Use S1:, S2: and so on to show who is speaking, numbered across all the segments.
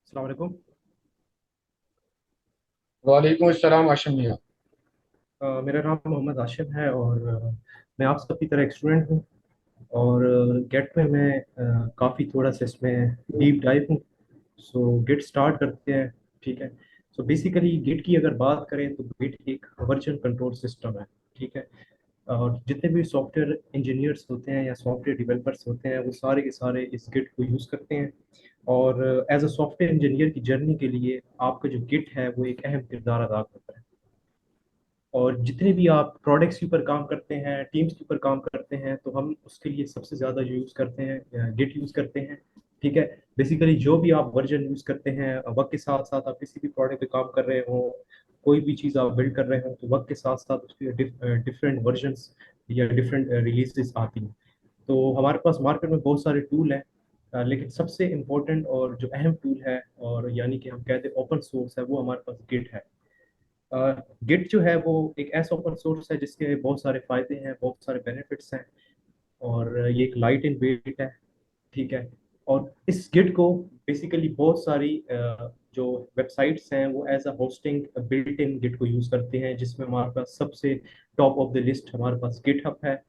S1: अस्सलाम वालेकुम।
S2: वालेकुम अस्सलाम आशिम मियाँ।
S1: मेरा नाम मोहम्मद आशिम है और मैं आप सबकी तरह एक स्टूडेंट हूँ। और गेट में मैं काफ़ी थोड़ा सा इसमें डीप डाइव हूँ। सो गेट स्टार्ट करते हैं। ठीक है। सो बेसिकली गेट की अगर बात करें तो गेट एक वर्जन कंट्रोल सिस्टम है। ठीक है। और जितने भी सॉफ्टवेयर इंजीनियर्स होते हैं या सॉफ्टवेयर डेवलपर्स होते हैं वो सारे के सारे इस गिट को यूज़ करते हैं। और एज अ सॉफ्टवेयर इंजीनियर की जर्नी के लिए आपका जो गिट है वो एक अहम किरदार अदा करता है। और जितने भी आप प्रोडक्ट्स के ऊपर काम करते हैं, टीम्स के ऊपर काम करते हैं, तो हम उसके लिए सबसे ज़्यादा जो यूज़ करते हैं गिट यूज़ करते हैं। ठीक है। बेसिकली जो भी आप वर्जन यूज़ करते हैं वक्त के साथ साथ आप किसी भी प्रोडक्ट पे काम कर रहे हो, कोई भी चीज़ आप बिल्ड कर रहे हो, तो वक्त के साथ साथ उसके डिफरेंट वर्जन्स या डिफरेंट रिलीजेस आती हैं। तो हमारे पास मार्केट में बहुत सारे टूल हैं। लेकिन सबसे इम्पोर्टेंट और जो अहम टूल है और यानी कि हम कहते हैं ओपन सोर्स है, वो हमारे पास गिट है। गिट जो है वो एक ऐसा ओपन सोर्स है जिसके बहुत सारे फायदे हैं, बहुत सारे बेनिफिट्स हैं। और ये एक लाइट इन वेट है। ठीक है। और इस गिट को बेसिकली बहुत सारी जो वेबसाइट्स हैं वो as a hosting built in Git को यूज़ करते हैं, जिसमें हमारे पास सबसे टॉप ऑफ द लिस्ट हमारे पास गिटहब है।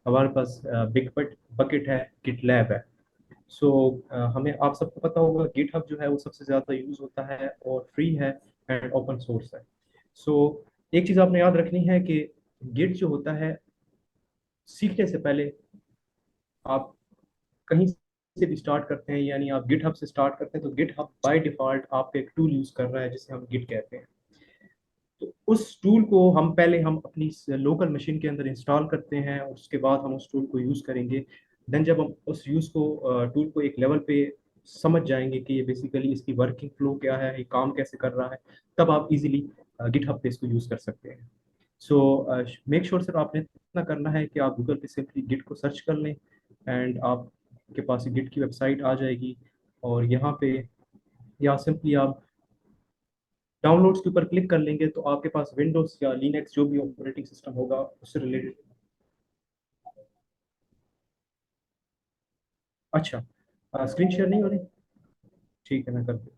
S1: हमारे पास बिग बकेट है, गिटलैब है। सो हमें आप सबको पता होगा गिटहब जो है वो सबसे ज़्यादा यूज़ होता है और फ्री है एंड ओपन सोर्स है। सो एक चीज़ आपने याद रखनी है कि गिट जो होता है, सीखने से पहले आप कहीं से भी स्टार्ट करते हैं, यानी आप गिटहब से स्टार्ट करते हैं, तो गिटहब बाय डिफॉल्ट आपका एक टूल यूज़ कर रहा है जिसे हम गिट कहते हैं। तो उस टूल को हम अपनी लोकल मशीन के अंदर इंस्टॉल करते हैं और उसके बाद हम उस टूल को यूज़ करेंगे। देन जब हम उस यूज़ को टूल को एक लेवल पे समझ जाएंगे कि ये बेसिकली इसकी वर्किंग फ्लो क्या है, ये काम कैसे कर रहा है, तब आप इजीली गिटहब पे इसको यूज़ कर सकते हैं। सो मेक श्योर सर आपने इतना करना है कि आप गूगल पे सिंपली गिट को सर्च कर लें एंड आपके पास गिट की वेबसाइट आ जाएगी। और यहाँ पे या सिंपली आप डाउनलोड्स के ऊपर क्लिक कर लेंगे तो आपके पास विंडोज या लिनक्स जो भी ऑपरेटिंग सिस्टम होगा उससे रिलेटेड। अच्छा, स्क्रीन शेयर नहीं हो रही? ठीक है, मैं कर दूँ।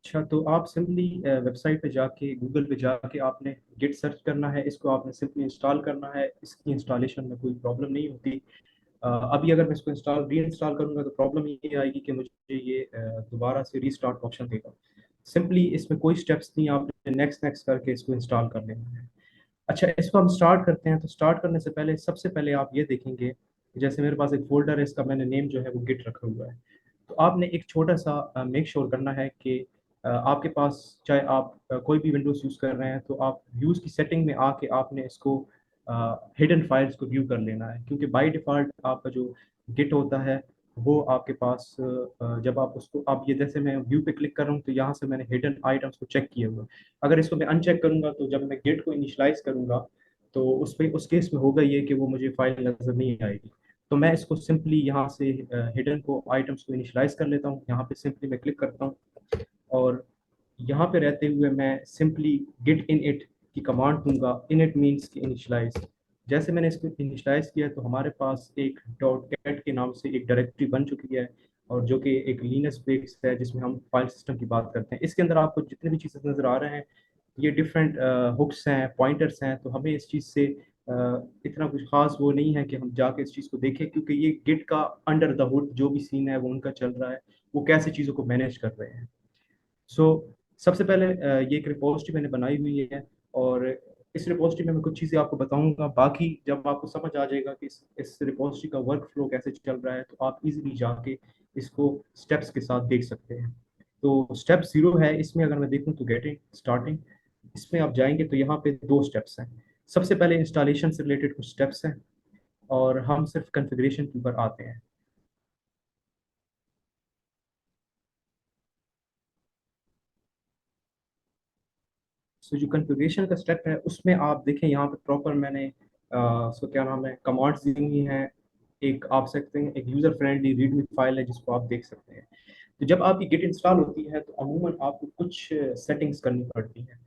S1: अच्छा, तो आप सिंपली वेबसाइट पे जाके गूगल पे जाके आपने गिट सर्च करना है, इसको आपने सिंपली इंस्टॉल करना है। इसकी इंस्टॉलेशन में कोई प्रॉब्लम नहीं होती। अभी अगर मैं इसको री इंस्टॉल करूंगा तो प्रॉब्लम ये आएगी कि मुझे ये दोबारा से रीस्टार्ट ऑप्शन देगा। सिंपली इसमें कोई स्टेप्स नहीं, आपने नेक्स्ट नेक्स्ट करके इसको इंस्टॉल कर लेना है। अच्छा, इसको हम स्टार्ट करते हैं। तो स्टार्ट करने से पहले सबसे पहले आप ये देखेंगे कि जैसे मेरे पास एक फोल्डर है, इसका मैंने नेम जो है वो गिट रखा हुआ है। तो आपने एक छोटा सा मेक श्योर करना है कि आपके पास, चाहे आप कोई भी विंडोज यूज़ कर रहे हैं, तो आप व्यूज़ की सेटिंग में आके आपने इसको हिडन फाइल्स को व्यू कर लेना है, क्योंकि बाय डिफ़ॉल्ट आपका जो गिट होता है वो आपके पास जब आप उसको, आप ये जैसे मैं व्यू पे क्लिक कर रहा हूँ तो यहाँ से मैंने हिडन आइटम्स को चेक किया हुआ है। अगर इसको मैं अनचेक करूंगा तो जब मैं गिट को इनिशियलाइज करूंगा तो उस केस में होगा ये कि वो मुझे फाइल नज़र नहीं आएगी। तो मैं इसको सिंपली यहाँ से हिडन को आइटम्स को इनिशियलाइज कर लेता हूँ। यहाँ पे सिंपली मैं क्लिक करता हूँ और यहाँ पे रहते हुए मैं सिंपली गिट इन इट की कमांड दूंगा। इन इट मीन्स की इनिशियलाइज। जैसे मैंने इसको इनिशियलाइज किया तो हमारे पास एक डॉट कैट के नाम से एक डायरेक्टरी बन चुकी है, और जो कि एक लीनस बेस है जिसमें हम फाइल सिस्टम की बात करते हैं। इसके अंदर आपको जितने भी चीज़ें नज़र आ रहे हैं ये डिफरेंट हुक्स हैं, पॉइंटर्स हैं। तो हमें इस चीज़ से इतना कुछ खास वो नहीं है कि हम जाके इस चीज़ को देखें, क्योंकि ये गिट का अंडर द हुड जो भी सीन है वो उनका चल रहा है, वो कैसे चीज़ों को मैनेज कर रहे हैं। सो सबसे पहले ये एक रिपोजिटरी मैंने बनाई हुई है और इस रिपोजिटरी में मैं कुछ चीज़ें आपको बताऊंगा। बाकी जब आपको समझ आ जाएगा कि इस रिपोजिटरी का वर्क फ्लो कैसे चल रहा है तो आप इजीली जाके इसको स्टेप्स के साथ देख सकते हैं। तो स्टेप जीरो है इसमें, अगर मैं देखूं तो गेटिंग स्टार्टिंग, इसमें आप जाएंगे तो यहाँ पे दो स्टेप्स हैं। सबसे पहले इंस्टॉलेशन से रिलेटेड कुछ स्टेप्स हैं और हम सिर्फ कन्फिग्रेशन के ऊपर आते हैं। सो जो कन्फिग्रेशन का स्टेप है उसमें आप देखें यहाँ पे प्रॉपर मैंने सो क्या नाम है, कमांड्स दी हुई हैं। एक आप सकते हैं एक यूजर फ्रेंडली रीडमी फाइल है जिसको आप देख सकते हैं। तो जब आपकी गिट इंस्टॉल होती है तो अमूमन आपको कुछ सेटिंग्स करनी पड़ती हैं।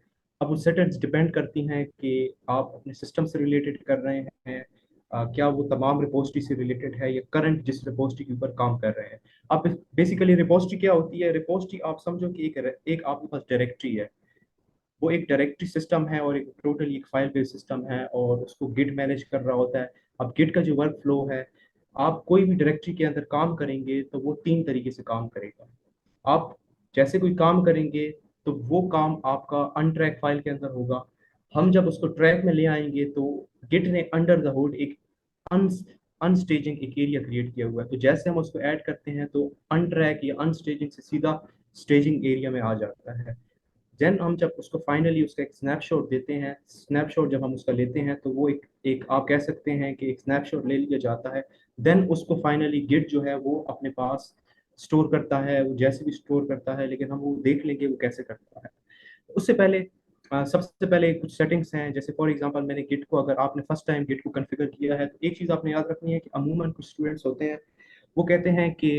S1: अब वो सेटिंग्स डिपेंड करती हैं कि आप अपने सिस्टम से रिलेटेड कर रहे हैं, क्या वो तमाम रिपोजिटरी से रिलेटेड है या करंट जिस रिपोजिटरी के ऊपर काम कर रहे हैं। अब बेसिकली रिपोजिटरी क्या होती है? रिपोजिटरी आप समझो कि एक आपके पास डायरेक्टरी है। वो एक डायरेक्टरी सिस्टम है और एक टोटली एक फाइल बेस्ड सिस्टम है और उसको गिट मैनेज कर रहा होता है। अब गिट का जो वर्क फ्लो है, आप कोई भी डायरेक्टरी के अंदर काम करेंगे तो वो तीन तरीके से काम करेगा। आप जैसे कोई काम करेंगे तो वो काम आपका अनट्रैक फाइल के अंदर होगा। हम जब उसको ट्रैक में ले आएंगे तो गिट ने अंडर द हुड एक अन अनस्टेजिंग एक एरिया क्रिएट किया हुआ है। तो जैसे हम उसको ऐड करते हैं तो अनट्रैक या अनस्टेजिंग से सीधा स्टेजिंग एरिया में आ जाता है। देन हम जब उसको फाइनली उसका एक स्नैपशॉट देते हैं, स्नैपशॉट जब हम उसका लेते हैं तो वो एक एक आप कह सकते हैं कि एक स्नैपशॉट ले लिया जाता है। देन उसको फाइनली गिट जो है वो अपने पास स्टोर करता है, वो जैसे भी स्टोर करता है, लेकिन हम वो देख लेंगे वो कैसे करता है। उससे पहले सबसे पहले कुछ सेटिंग्स हैं। जैसे फॉर एग्जांपल मैंने गिट को, अगर आपने फर्स्ट टाइम गिट को कॉन्फ़िगर किया है तो एक चीज़ आपने याद रखनी है कि अमूमन कुछ स्टूडेंट्स होते हैं, वो कहते हैं कि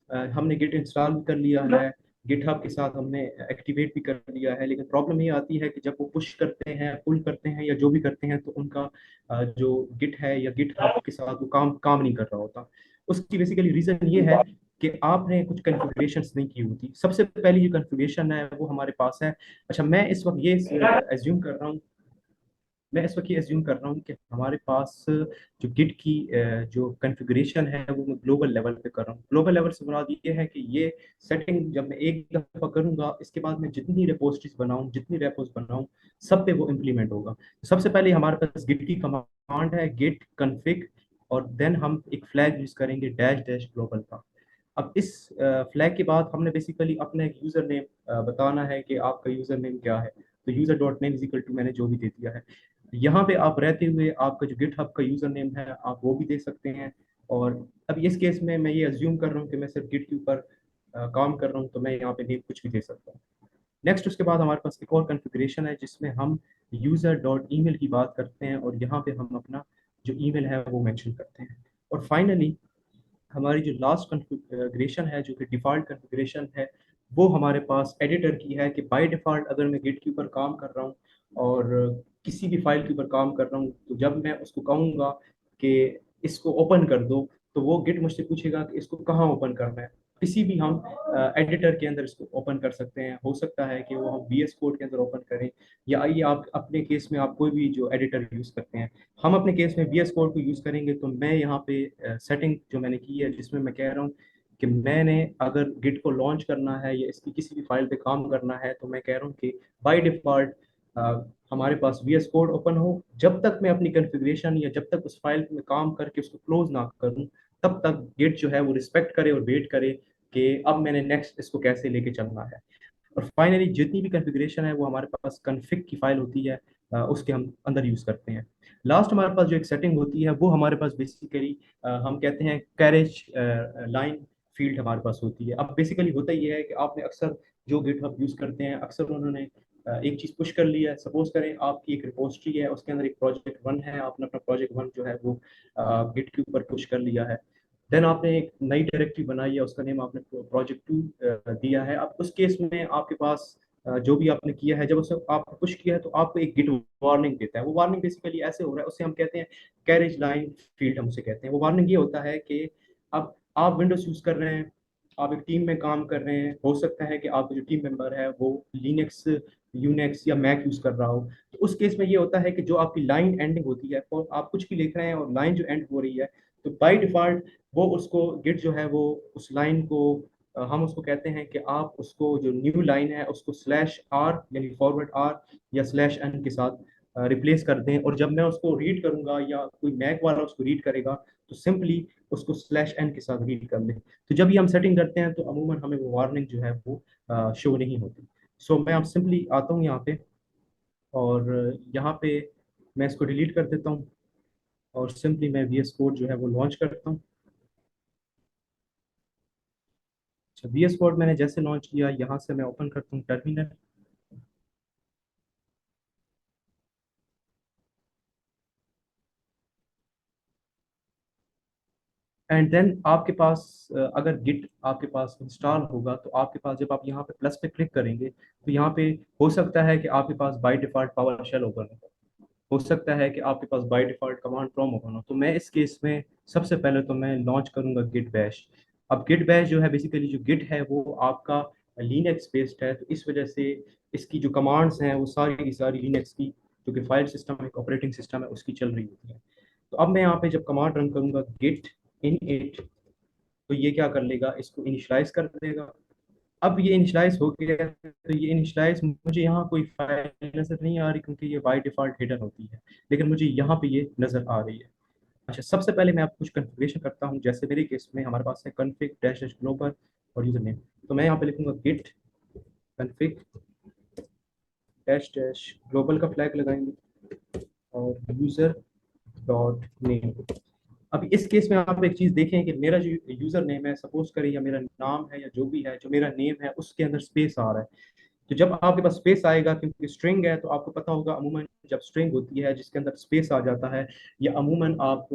S1: हमने गिट इंस्टॉल भी कर लिया है, गिटहब के साथ हमने एक्टिवेट भी कर लिया है, लेकिन प्रॉब्लम ये आती है कि जब वो पुश करते हैं, पुल करते हैं या जो भी करते हैं तो उनका जो गिट है या गिटहब के साथ वो काम काम नहीं कर रहा होता। उसकी बेसिकली रीजन ये है कि आपने कुछ कॉन्फ़िगरेशंस नहीं की होती। सबसे पहली जो कॉन्फ़िगरेशन है वो हमारे पास है। अच्छा, मैं इस वक्त ये एज्यूम कर रहा हूँ, मैं इस वक्त ये एज्यूम कर रहा हूँ कि हमारे पास जो गिट की जो कॉन्फ़िगरेशन है वो मैं ग्लोबल लेवल पे कर रहा हूँ। ग्लोबल लेवल से मुराद ये है कि ये सेटिंग जब मैं एक दफ़ा करूँगा, इसके बाद मैं जितनी रिपोजिटरीज बनाऊँ, जितनी रेपोज बनाऊँ, सब पे वो इम्प्लीमेंट होगा। तो सबसे पहले हमारे पास गिट की कमांड है गिट कन्फिग, और देन हम एक फ्लैग यूज करेंगे डैश डैश ग्लोबल का। अब इस फ्लैग के बाद हमने बेसिकली अपना एक यूजर नेम बताना है कि आपका यूजर नेम क्या है। तो user dot name is equal to मैंने जो भी दे दिया है। यहाँ पे आप रहते हुए आपका जो गिटहब का यूजर नेम है आप वो भी दे सकते हैं। और अब इस केस में मैं ये अज्यूम कर रहा हूँ कि मैं सिर्फ गिट के ऊपर काम कर रहा हूँ, तो मैं यहाँ पे नेम कुछ भी दे सकता हूँ। नेक्स्ट उसके बाद हमारे पास एक और कॉन्फ़िगरेशन है जिसमें हम यूजर डॉट ईमेल की बात करते हैं और यहाँ पे हम अपना जो ईमेल है वो मेंशन करते हैं। और फाइनली हमारी जो लास्ट कॉन्फ़िगरेशन है जो कि डिफ़ॉल्ट कॉन्फ़िगरेशन है, वो हमारे पास एडिटर की है कि बाय डिफ़ॉल्ट अगर मैं गिट के ऊपर काम कर रहा हूँ और किसी भी फाइल के ऊपर काम कर रहा हूँ, तो जब मैं उसको कहूँगा कि इसको ओपन कर दो, तो वो गिट मुझसे पूछेगा कि इसको कहाँ ओपन करना है। किसी भी हम एडिटर के अंदर इसको ओपन कर सकते हैं। हो सकता है कि वो हम VS कोड के अंदर ओपन करें, या आइए आप अपने केस में आप कोई भी जो एडिटर यूज़ करते हैं। हम अपने केस में VS कोड को यूज़ करेंगे। तो मैं यहाँ पे सेटिंग जो मैंने की है जिसमें मैं कह रहा हूँ कि मैंने अगर गिट को लॉन्च करना है या इसकी किसी भी फाइल पे काम करना है, तो मैं कह रहा हूँ कि बाय डिफ़ॉल्ट हमारे पास VS कोड ओपन हो। जब तक मैं अपनी कॉन्फ़िगरेशन या जब तक उस फाइल में काम करके उसको क्लोज ना करूँ, तब तक गिट जो है वो रिस्पेक्ट करे और वेट करे कि अब मैंने नेक्स्ट इसको कैसे लेके चलना है। और फाइनली जितनी भी कॉन्फ़िगरेशन है वो हमारे पास कॉन्फ़िग की फाइल होती है, उसके हम अंदर यूज़ करते हैं। लास्ट हमारे पास जो एक सेटिंग होती है वो हमारे पास बेसिकली हम कहते हैं कैरेज लाइन फील्ड हमारे पास होती है। अब बेसिकली होता ये है कि आपने अक्सर जो गिटहब यूज़ करते हैं, अक्सर उन्होंने एक चीज़ पुश कर लिया है। सपोज करें आपकी एक रिपोजिटरी है, उसके अंदर एक प्रोजेक्ट वन है, आपने अपना प्रोजेक्ट वन जो है वो गिट के ऊपर पुश कर लिया है। देन आपने एक नई डायरेक्टरी बनाई है, उसका नेम आपने प्रोजेक्ट टू दिया है। अब उस केस में आपके पास जो भी आपने किया है, जब उसे आपने पुश किया है तो आपको एक गिट वार्निंग देता है। वो वार्निंग बेसिकली ऐसे हो रहा है, उससे हम कहते हैं कैरेज लाइन फील्ड, हम उसे कहते हैं। वो वार्निंग ये होता है कि अब आप विंडोज यूज कर रहे हैं, आप एक टीम में काम कर रहे हैं, हो सकता है कि आपका जो टीम मेंबर है वो लिनक्स, यूनेक्स या मैक यूज कर रहा हो। तो उस केस में ये होता है कि जो आपकी लाइन एंडिंग होती है, और आप कुछ भी लिख रहे हैं और लाइन जो एंड हो रही है, तो बाय डिफॉल्ट वो उसको गिट जो है वो उस लाइन को हम उसको कहते हैं कि आप उसको जो न्यू लाइन है उसको स्लैश आर यानी फॉरवर्ड आर या स्लैश एन के साथ रिप्लेस कर दें। और जब मैं उसको रीड करूंगा या कोई मैक वाला उसको रीड करेगा, तो सिंपली उसको स्लैश एन के साथ रीड कर दें। तो जब भी हम सेटिंग करते हैं तो अमूमन हमें वो वार्निंग जो है वो शो नहीं होती। सो मैं आप सिंपली आता हूँ यहाँ पे, और यहाँ पे मैं इसको डिलीट कर देता हूँ, और सिंपली मैं VS कोड जो है वो लॉन्च करता हूँ। अच्छा, VS कोड मैंने जैसे लॉन्च किया, यहाँ से मैं ओपन करता हूँ टर्मिनल। एंड देन आपके पास अगर गिट आपके पास इंस्टॉल होगा तो आपके पास जब आप यहाँ पे प्लस पे क्लिक करेंगे तो यहाँ पे हो सकता है कि आपके पास by default power shell open हो सकता है कि आपके पास by default command prompt open हो। तो मैं इस केस में सबसे पहले तो मैं लॉन्च करूंगा गिट बैश। अब गिट बैश जो है बेसिकली जो गिट है वो आपका लिनक्स बेस्ड है, तो इस वजह से इसकी जो कमांड्स हैं वो सारी की सारी लिनक्स की जो कि फाइल सिस्टम एक ऑपरेटिंग सिस्टम है उसकी चल रही होती है। तो अब मैं यहाँ पे जब कमांड रन करूंगा गिट इन इट, तो ये क्या कर लेगा, इसको इनिशियलाइज कर देगा। अब ये इनिशियलाइज हो गया तो ये इनिशियलाइज मुझे यहाँ कोई फाइल नजर नहीं आ रही क्योंकि ये बाय डिफॉल्ट हिडन होती है, लेकिन मुझे यहाँ पे ये नजर आ रही है। अच्छा, सबसे पहले मैं आपको कुछ कन्फिग्रेशन करता हूँ। जैसे मेरे केस में हमारे पास है config डैश डैश ग्लोबल और यूजर नेम। तो मैं यहाँ पे लिखूंगा Git config dash dash global का फ्लैग लगाएंगे और यूजर डॉट नेम। अब इस केस में आप एक चीज देखें कि मेरा जो यूजर नेम है, सपोज करें या मेरा नाम है या जो भी है, जो मेरा नेम है उसके अंदर स्पेस आ रहा है। तो जब आपके पास स्पेस आएगा, क्योंकि स्ट्रिंग है तो आपको पता होगा अमूमन जब स्ट्रिंग होती है जिसके अंदर स्पेस आ जाता है, या अमूमन आप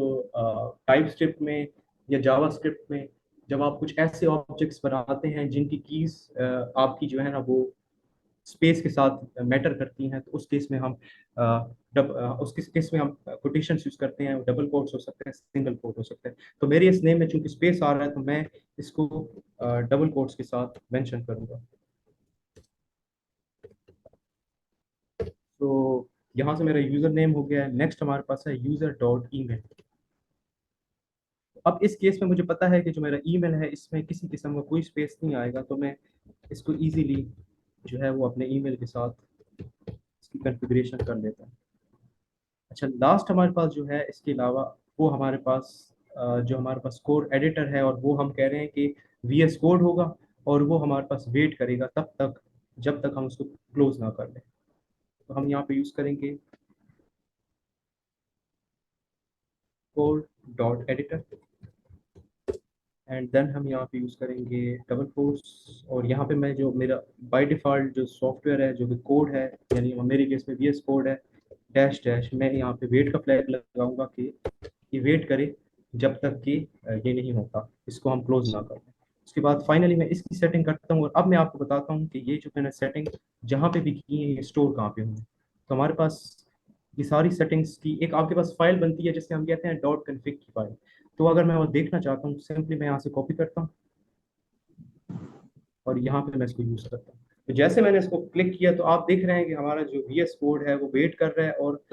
S1: टाइप स्क्रिप्ट में या जावा स्क्रिप्ट में जब आप कुछ ऐसे ऑब्जेक्ट्स बनाते हैं जिनकी कीज आपकी जो है ना वो स्पेस के साथ मैटर करती हैं, तो उस केस में हम उस केस में हम कोटेशंस यूज करते हैं। डबल कोट्स हो सकते हैं, सिंगल कोट हो सकते हैं। तो मेरे इस नेम में चूंकि स्पेस आ रहा है तो मैं इसको डबल कोट्स के साथ मेंशन करूंगा। तो यहाँ से मेरा यूजर नेम हो गया है। नेक्स्ट हमारे पास है यूजर डॉट ईमेल। अब इस केस में मुझे पता है कि जो मेरा ईमेल है इसमें किसी किस्म का कोई स्पेस नहीं आएगा, तो मैं इसको इजीली जो है वो अपने ईमेल के साथ इसकी कॉन्फ़िगरेशन कर लेता हूँ। अच्छा, लास्ट हमारे पास जो है इसके अलावा वो हमारे पास जो हमारे पास कोड एडिटर है, और वो हम कह रहे हैं कि वीएस कोड होगा और वो हमारे पास वेट करेगा तब तक जब तक हम उसको क्लोज ना कर लें। तो हम यहाँ पे यूज़ करेंगे code dot editor and then हम यहाँ पे यूज़ करेंगे डबल कोट्स। और यहाँ पे मैं जो मेरा बाय डिफ़ॉल्ट जो सॉफ्टवेयर है जो कि कोड है, यानी मेरे केस में वीएस कोड है डैश डैश, मैं यहाँ पे वेट का फ्लैग लगाऊंगा कि ये वेट करे जब तक कि ये नहीं होता, इसको हम क्लोज ना कर दें। उसके बाद फाइनली मैं इसकी सेटिंग करता हूँ और अब मैं आपको बताता हूँ कि ये जो मैंने सेटिंग जहाँ पे भी की है ये स्टोर कहाँ पे होंगे। तो हमारे पास ये सारी सेटिंग्स की एक आपके पास फाइल बनती है जिससे हम कहते हैं डॉट कन्फिग की फाइल। तो अगर मैं वो देखना चाहता हूँ सिंपली मैं यहाँ से कॉपी करता हूँ और यहाँ पे मैं इसको यूज करता हूँ। तो जैसे मैंने इसको क्लिक किया तो आप देख रहे हैं कि हमारा जो वीएस कोड है वो वेट कर रहा है, और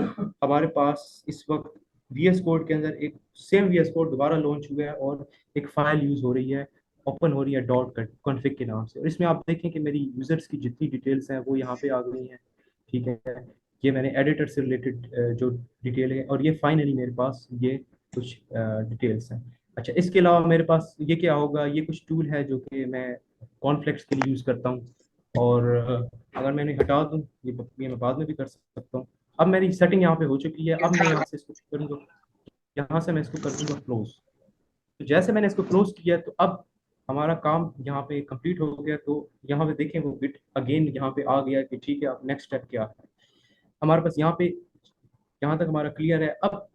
S1: हमारे पास इस वक्त वीएस कोड के अंदर एक सेम वीएस कोड दोबारा लॉन्च हुआ है और एक फाइल यूज हो रही है, ओपन हो रही है डॉट कॉन्फ़िग के नाम से। और इसमें आप देखें कि मेरी यूजर्स की जितनी डिटेल्स हैं वो यहाँ पे आ गई हैं। ठीक है, ये मैंने एडिटर से रिलेटेड जो डिटेल है, और ये फाइनली मेरे पास ये कुछ डिटेल्स हैं। अच्छा, इसके अलावा मेरे पास ये क्या होगा, ये कुछ टूल है जो कि मैं कॉन्फ्लेक्स के लिए यूज़ करता हूँ। और अगर मैंने हटा दूँ ये मैं बाद में भी कर सकता हूँ। अब मेरी सेटिंग यहाँ पे हो चुकी है। अब मैं यहाँ से इसको करूँगा, यहाँ से मैं इसको कर दूंगा क्लोज। तो जैसे मैंने इसको क्लोज किया तो अब हमारा काम यहाँ पे कंप्लीट हो गया। तो यहाँ पे देखें वो बिट अगेन यहाँ पे आ गया कि ठीक है अब नेक्स्ट स्टेप क्या है हमारे पास यहाँ पे। यहाँ तक हमारा क्लियर है। अब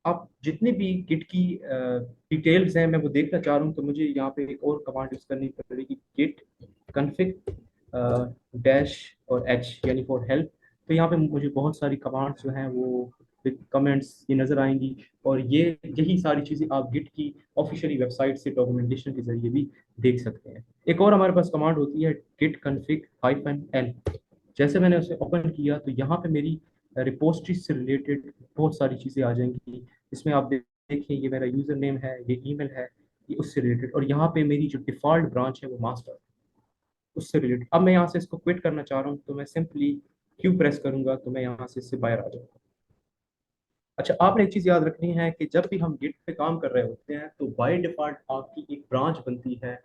S1: आप जितनी भी गिट की डिटेल्स हैं मैं वो देखना चाह रहा हूँ, तो मुझे यहाँ पे एक और कमांड यूज करनी पड़ेगी गिट config डैश और एच यानी फॉर हेल्प। तो यहाँ पे मुझे बहुत सारी कमांड्स जो हैं वो कमेंट्स ये नज़र आएंगी, और ये यही सारी चीज़ें आप गिट की ऑफिशियली वेबसाइट से डॉक्यूमेंटेशन के जरिए भी देख सकते हैं। एक और हमारे पास कमांड होती है गिट config -l। जैसे मैंने उसे ओपन किया तो यहाँ पे मेरी रिपोस्ट्री से रिलेटेड बहुत सारी चीज़ें आ जाएंगी। इसमें आप देखें ये मेरा यूज़र नेम है, ये ईमेल है, ये उससे रिलेटेड, और यहाँ पे मेरी जो डिफ़ॉल्ट ब्रांच है वो मास्टर उससे रिलेटेड। अब मैं यहाँ से इसको क्विट करना चाह रहा हूँ तो मैं सिंपली क्यू प्रेस करूंगा तो मैं यहाँ से इससे बाहर आ जाऊँगा। अच्छा, आपने एक चीज़ याद रखनी है कि जब भी हम गिट पे काम कर रहे होते हैं तो बाय डिफ़ॉल्ट आपकी एक ब्रांच बनती है,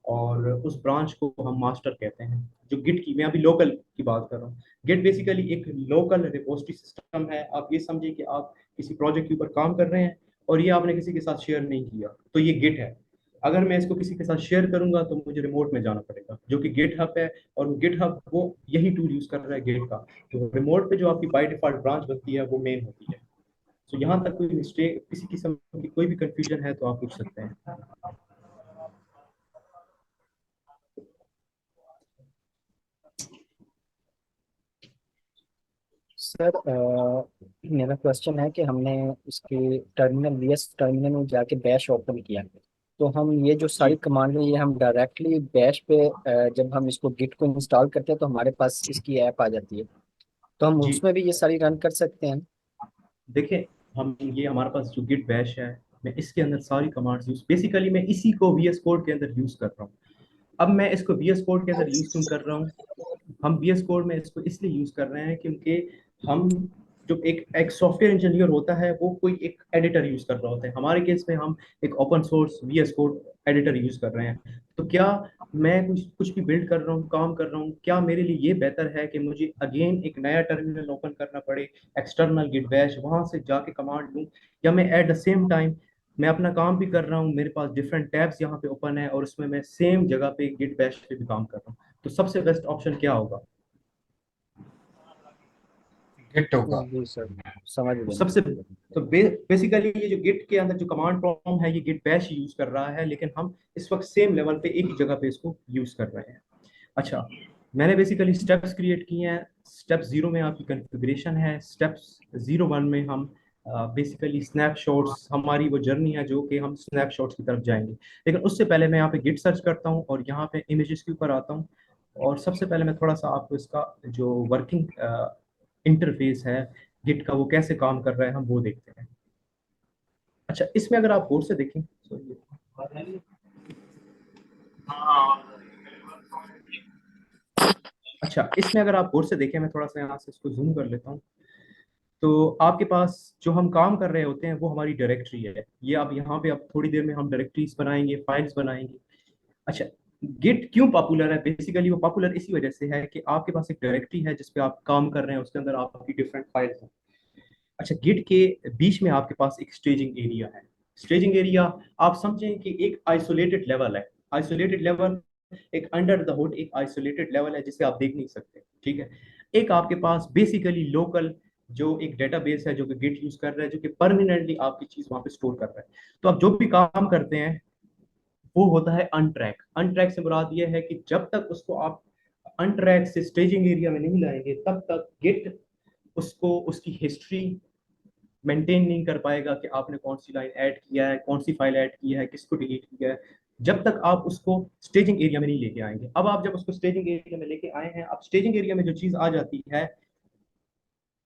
S1: और उस ब्रांच को हम मास्टर कहते हैं। जो गिट की मैं अभी लोकल की बात कर रहा हूँ, गिट बेसिकली एक लोकल रिपोजिटरी सिस्टम है। आप ये समझिए कि आप किसी प्रोजेक्ट के ऊपर काम कर रहे हैं और ये आपने किसी के साथ शेयर नहीं किया तो ये गिट है। अगर मैं इसको किसी के साथ शेयर करूंगा तो मुझे रिमोट में जाना पड़ेगा जो कि गिट हब है, और वो गिट हब वो यही टूल यूज कर रहा है गिट का। तो रिमोट पे जो आपकी बाय डिफॉल्ट ब्रांच बनती है वो मेन होती है। तो यहाँ तक कोई मिस्टेक, किसी किस्म की कोई भी कंफ्यूजन है तो आप पूछ सकते हैं।
S3: सर मेरा क्वेश्चन है कि हमने इसके टर्मिनल वीएस टर्मिनल में जाके बैश ओपन किया, तो हम ये जो सारी
S1: जी
S3: कमांड है ये हम डायरेक्टली बैश पे जब हम इसको गिट को इंस्टॉल करते हैं तो हमारे पास इसकी ऐप आ जाती है, तो हम
S1: जी।
S3: उसमें भी ये सारी रन कर सकते हैं।
S1: देखिए, हम ये हमारे पास जो गिट बैश है, मैं इसके अंदर सारी कमांड्स यूज, बेसिकली मैं इसी को वीएस कोड के अंदर यूज कर रहा हूँ। अब मैं इसको वीएस कोड के अंदर यूज क्यों कर रहा हूँ? हम वीएस कोड में इसको इसलिए यूज कर रहे हैं क्योंकि हम, जो एक एक सॉफ्टवेयर इंजीनियर होता है वो कोई एक एडिटर यूज कर रहा होता है। हमारे केस में हम एक open source VS code editor use कर रहे हैं। तो क्या मैं कुछ कुछ भी बिल्ड कर रहा हूँ, काम कर रहा हूँ, क्या मेरे लिए ये बेहतर है कि मुझे अगेन एक नया टर्मिनल ओपन करना पड़े, एक्सटर्नल गिट बैश वहां से जाके कमांड लूँ, या मैं एट द सेम टाइम मैं अपना काम भी कर रहा हूँ, मेरे पास डिफरेंट टैब्स यहाँ पे ओपन है और उसमें मैं सेम जगह पे गिट बैश पे भी काम कर रहा हूँ? तो सबसे बेस्ट ऑप्शन क्या होगा?
S2: गिट होगा।
S3: जी सर, समझ
S1: तो
S3: गए।
S1: सबसे तो बेसिकली ये जो गिट के अंदर जो कमांड प्रॉम्प्ट है ये गिट बैश यूज कर रहा है, लेकिन हम इस वक्त सेम लेवल पे एक ही जगह पे इसको यूज कर रहे हैं। अच्छा, मैंने बेसिकली स्टेप्स क्रिएट किए हैं। स्टेप जीरो में आपकी कॉन्फ़िगरेशन है, स्टेप्स जीरो वन में हम बेसिकली स्नैपशॉट्स, हमारी वो जर्नी है जो कि हम स्नैपशॉट्स की तरफ जाएंगे। लेकिन उससे पहले मैं यहाँ पे गिट सर्च करता हूँ और यहाँ पे इमेजेस के ऊपर आता हूँ। और सबसे पहले मैं थोड़ा सा आपको इसका जो वर्किंग इंटरफेस है गिट का, वो कैसे काम कर रहा है, हम वो देखते हैं। अच्छा, इसमें अगर आप गौर से देखें, अच्छा इसमें अगर आप गौर से देखें, मैं थोड़ा सा यहाँ से इसको जूम कर लेता हूँ। तो आपके पास जो हम काम कर रहे होते हैं वो हमारी डायरेक्टरी है। ये अब यहाँ पे अब थोड़ी देर में हम डायरेक्टरीज बनाएंगे, फाइल्स बनाएंगे। अच्छा, गिट क्यों पॉपुलर है? बेसिकली वो पॉपुलर इसी वजह से है कि आपके पास एक डायरेक्टरी है जिस पे आप काम कर रहे हैं, उसके अंदर आपकी डिफरेंट फाइल्स हैं। अच्छा, गिट के बीच में आपके पास एक स्टेजिंग एरिया है। स्टेजिंग एरिया आप समझें कि एक आइसोलेटेड लेवल है। आइसोलेटेड लेवल, एक अंडर द हुड एक आइसोलेटेड लेवल है जिसे आप देख नहीं सकते, ठीक है। एक आपके पास बेसिकली लोकल जो एक डेटाबेस है जो कि गिट यूज कर रहा है, जो कि परमानेंटली आपकी चीज वहां पे स्टोर कर रहा है। तो आप जो भी काम करते हैं वो होता है अनट्रैक। अनट्रैक से मुराद ये है कि जब तक उसको आप अनट्रैक से स्टेजिंग एरिया में नहीं लाएंगे तब तक गिट उसको, उसकी हिस्ट्री मेंटेन नहीं कर पाएगा कि आपने कौन सी लाइन ऐड किया है, कौन सी फाइल ऐड किया है, किसको डिलीट किया है, जब तक आप उसको स्टेजिंग एरिया में नहीं लेके आएंगे। अब आप जब उसको स्टेजिंग एरिया में लेके आए हैं, अब स्टेजिंग एरिया में जो चीज आ जाती है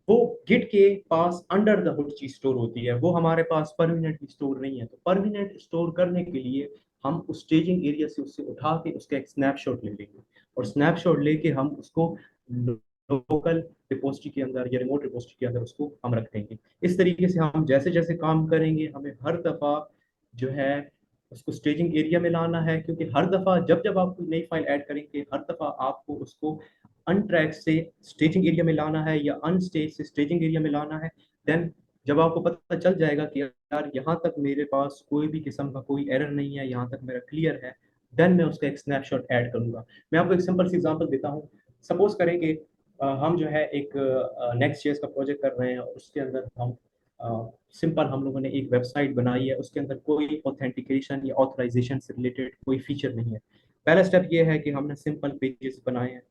S1: वो गिट के पास अंडर द हुड चीज स्टोर होती है, वो हमारे पास परमानेंटली स्टोर नहीं है। तो परमानेंट स्टोर करने के लिए हम उस स्टेजिंग एरिया से उससे उठा के उसका एक स्नैपशॉट ले लेंगे, और स्नैपशॉट लेके हम उसको लोकल रिपोजिटरी के अंदर या रिमोट रिपोजिटरी के अंदर उसको हम रख देंगे। इस तरीके से हम जैसे जैसे काम करेंगे हमें हर दफा जो है उसको स्टेजिंग एरिया में लाना है, क्योंकि हर दफा जब जब आप कोई नई फाइल ऐड करेंगे हर दफा आपको उसको अनट्रैक से स्टेजिंग एरिया में लाना है या अनस्टेज से स्टेजिंग एरिया में लाना है। देन जब आपको पता चल जाएगा कि यार यहाँ तक मेरे पास कोई भी किस्म का कोई एरर नहीं है, यहाँ तक मेरा क्लियर है, देन मैं उसका एक स्नैपशॉट ऐड करूंगा। मैं आपको एक सिंपल सी एग्जांपल देता हूँ। सपोज करें कि हम जो है एक नेक्स्ट जेएस का प्रोजेक्ट कर रहे हैं और उसके अंदर हम सिंपल हम लोगों ने एक वेबसाइट बनाई है, उसके अंदर कोई ऑथेंटिकेशन या ऑथराइजेशन से रिलेटेड कोई फीचर नहीं है। पहला स्टेप ये है कि हमने सिंपल पेजेस बनाए हैं।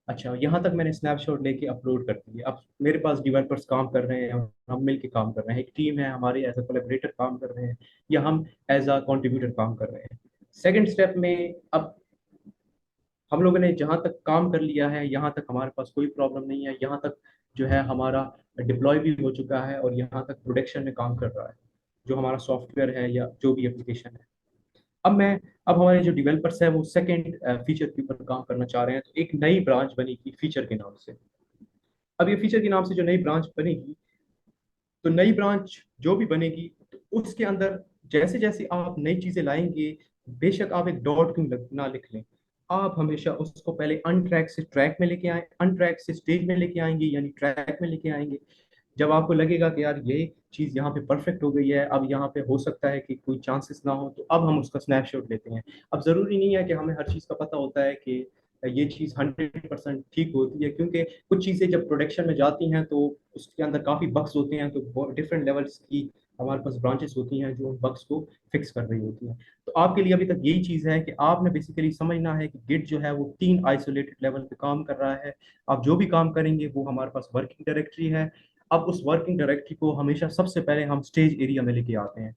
S1: अच्छा, यहाँ तक मैंने स्नैपशॉट लेके अपलोड कर दिए। अब मेरे पास डेवलपर्स काम कर रहे हैं, हम मिल के काम कर रहे हैं, एक टीम है हमारे, एज अ कोलेबरेटर काम कर रहे हैं, या हम एज अ कंट्रीब्यूटर काम कर रहे हैं। सेकंड स्टेप में अब हम लोगों ने जहाँ तक काम कर लिया है, यहाँ तक हमारे पास कोई प्रॉब्लम नहीं है, यहाँ तक जो है हमारा डिप्लॉय भी हो चुका है और यहाँ तक प्रोडक्शन में काम कर रहा है जो हमारा सॉफ्टवेयर है या जो भी एप्लीकेशन है। अब मैं, अब हमारे जो डेवलपर्स है वो सेकंड फीचर के ऊपर काम करना चाह रहे हैं, तो एक नई ब्रांच बनेगी फीचर के नाम से। अब ये फीचर के नाम से जो नई ब्रांच बनेगी, तो नई ब्रांच जो भी बनेगी तो उसके अंदर जैसे जैसे आप नई चीजें लाएंगे, बेशक आप एक डॉट क्यों ना लिख लें, आप हमेशा उसको पहले अनट्रैक से ट्रैक में लेके आए, अनट्रैक से स्टेज में लेके आएंगे यानी ट्रैक में लेके आएंगे। जब आपको लगेगा कि यार ये चीज यहाँ पे परफेक्ट हो गई है, अब यहाँ पे हो सकता है कि कोई चांसेस ना हो, तो अब हम उसका स्नैपशॉट लेते हैं। अब जरूरी नहीं है कि हमें हर चीज का पता होता है कि ये चीज़ 100% ठीक होती है, क्योंकि कुछ चीज़ें जब प्रोडक्शन में जाती हैं तो उसके अंदर काफ़ी बग्स होते हैं, तो डिफरेंट लेवल्स की हमारे पास ब्रांचेस होती हैं जो उन बग्स को फिक्स कर रही होती हैं। तो आपके लिए अभी तक यही चीज़ है कि आपने बेसिकली समझना है कि गिट जो है वो 3 आइसोलेटेड लेवल पे काम कर रहा है। आप जो भी काम करेंगे वो हमारे पास वर्किंग डायरेक्टरी है। अब उस वर्किंग डायरेक्टरी को हमेशा सबसे पहले हम स्टेज एरिया में लेके आते हैं।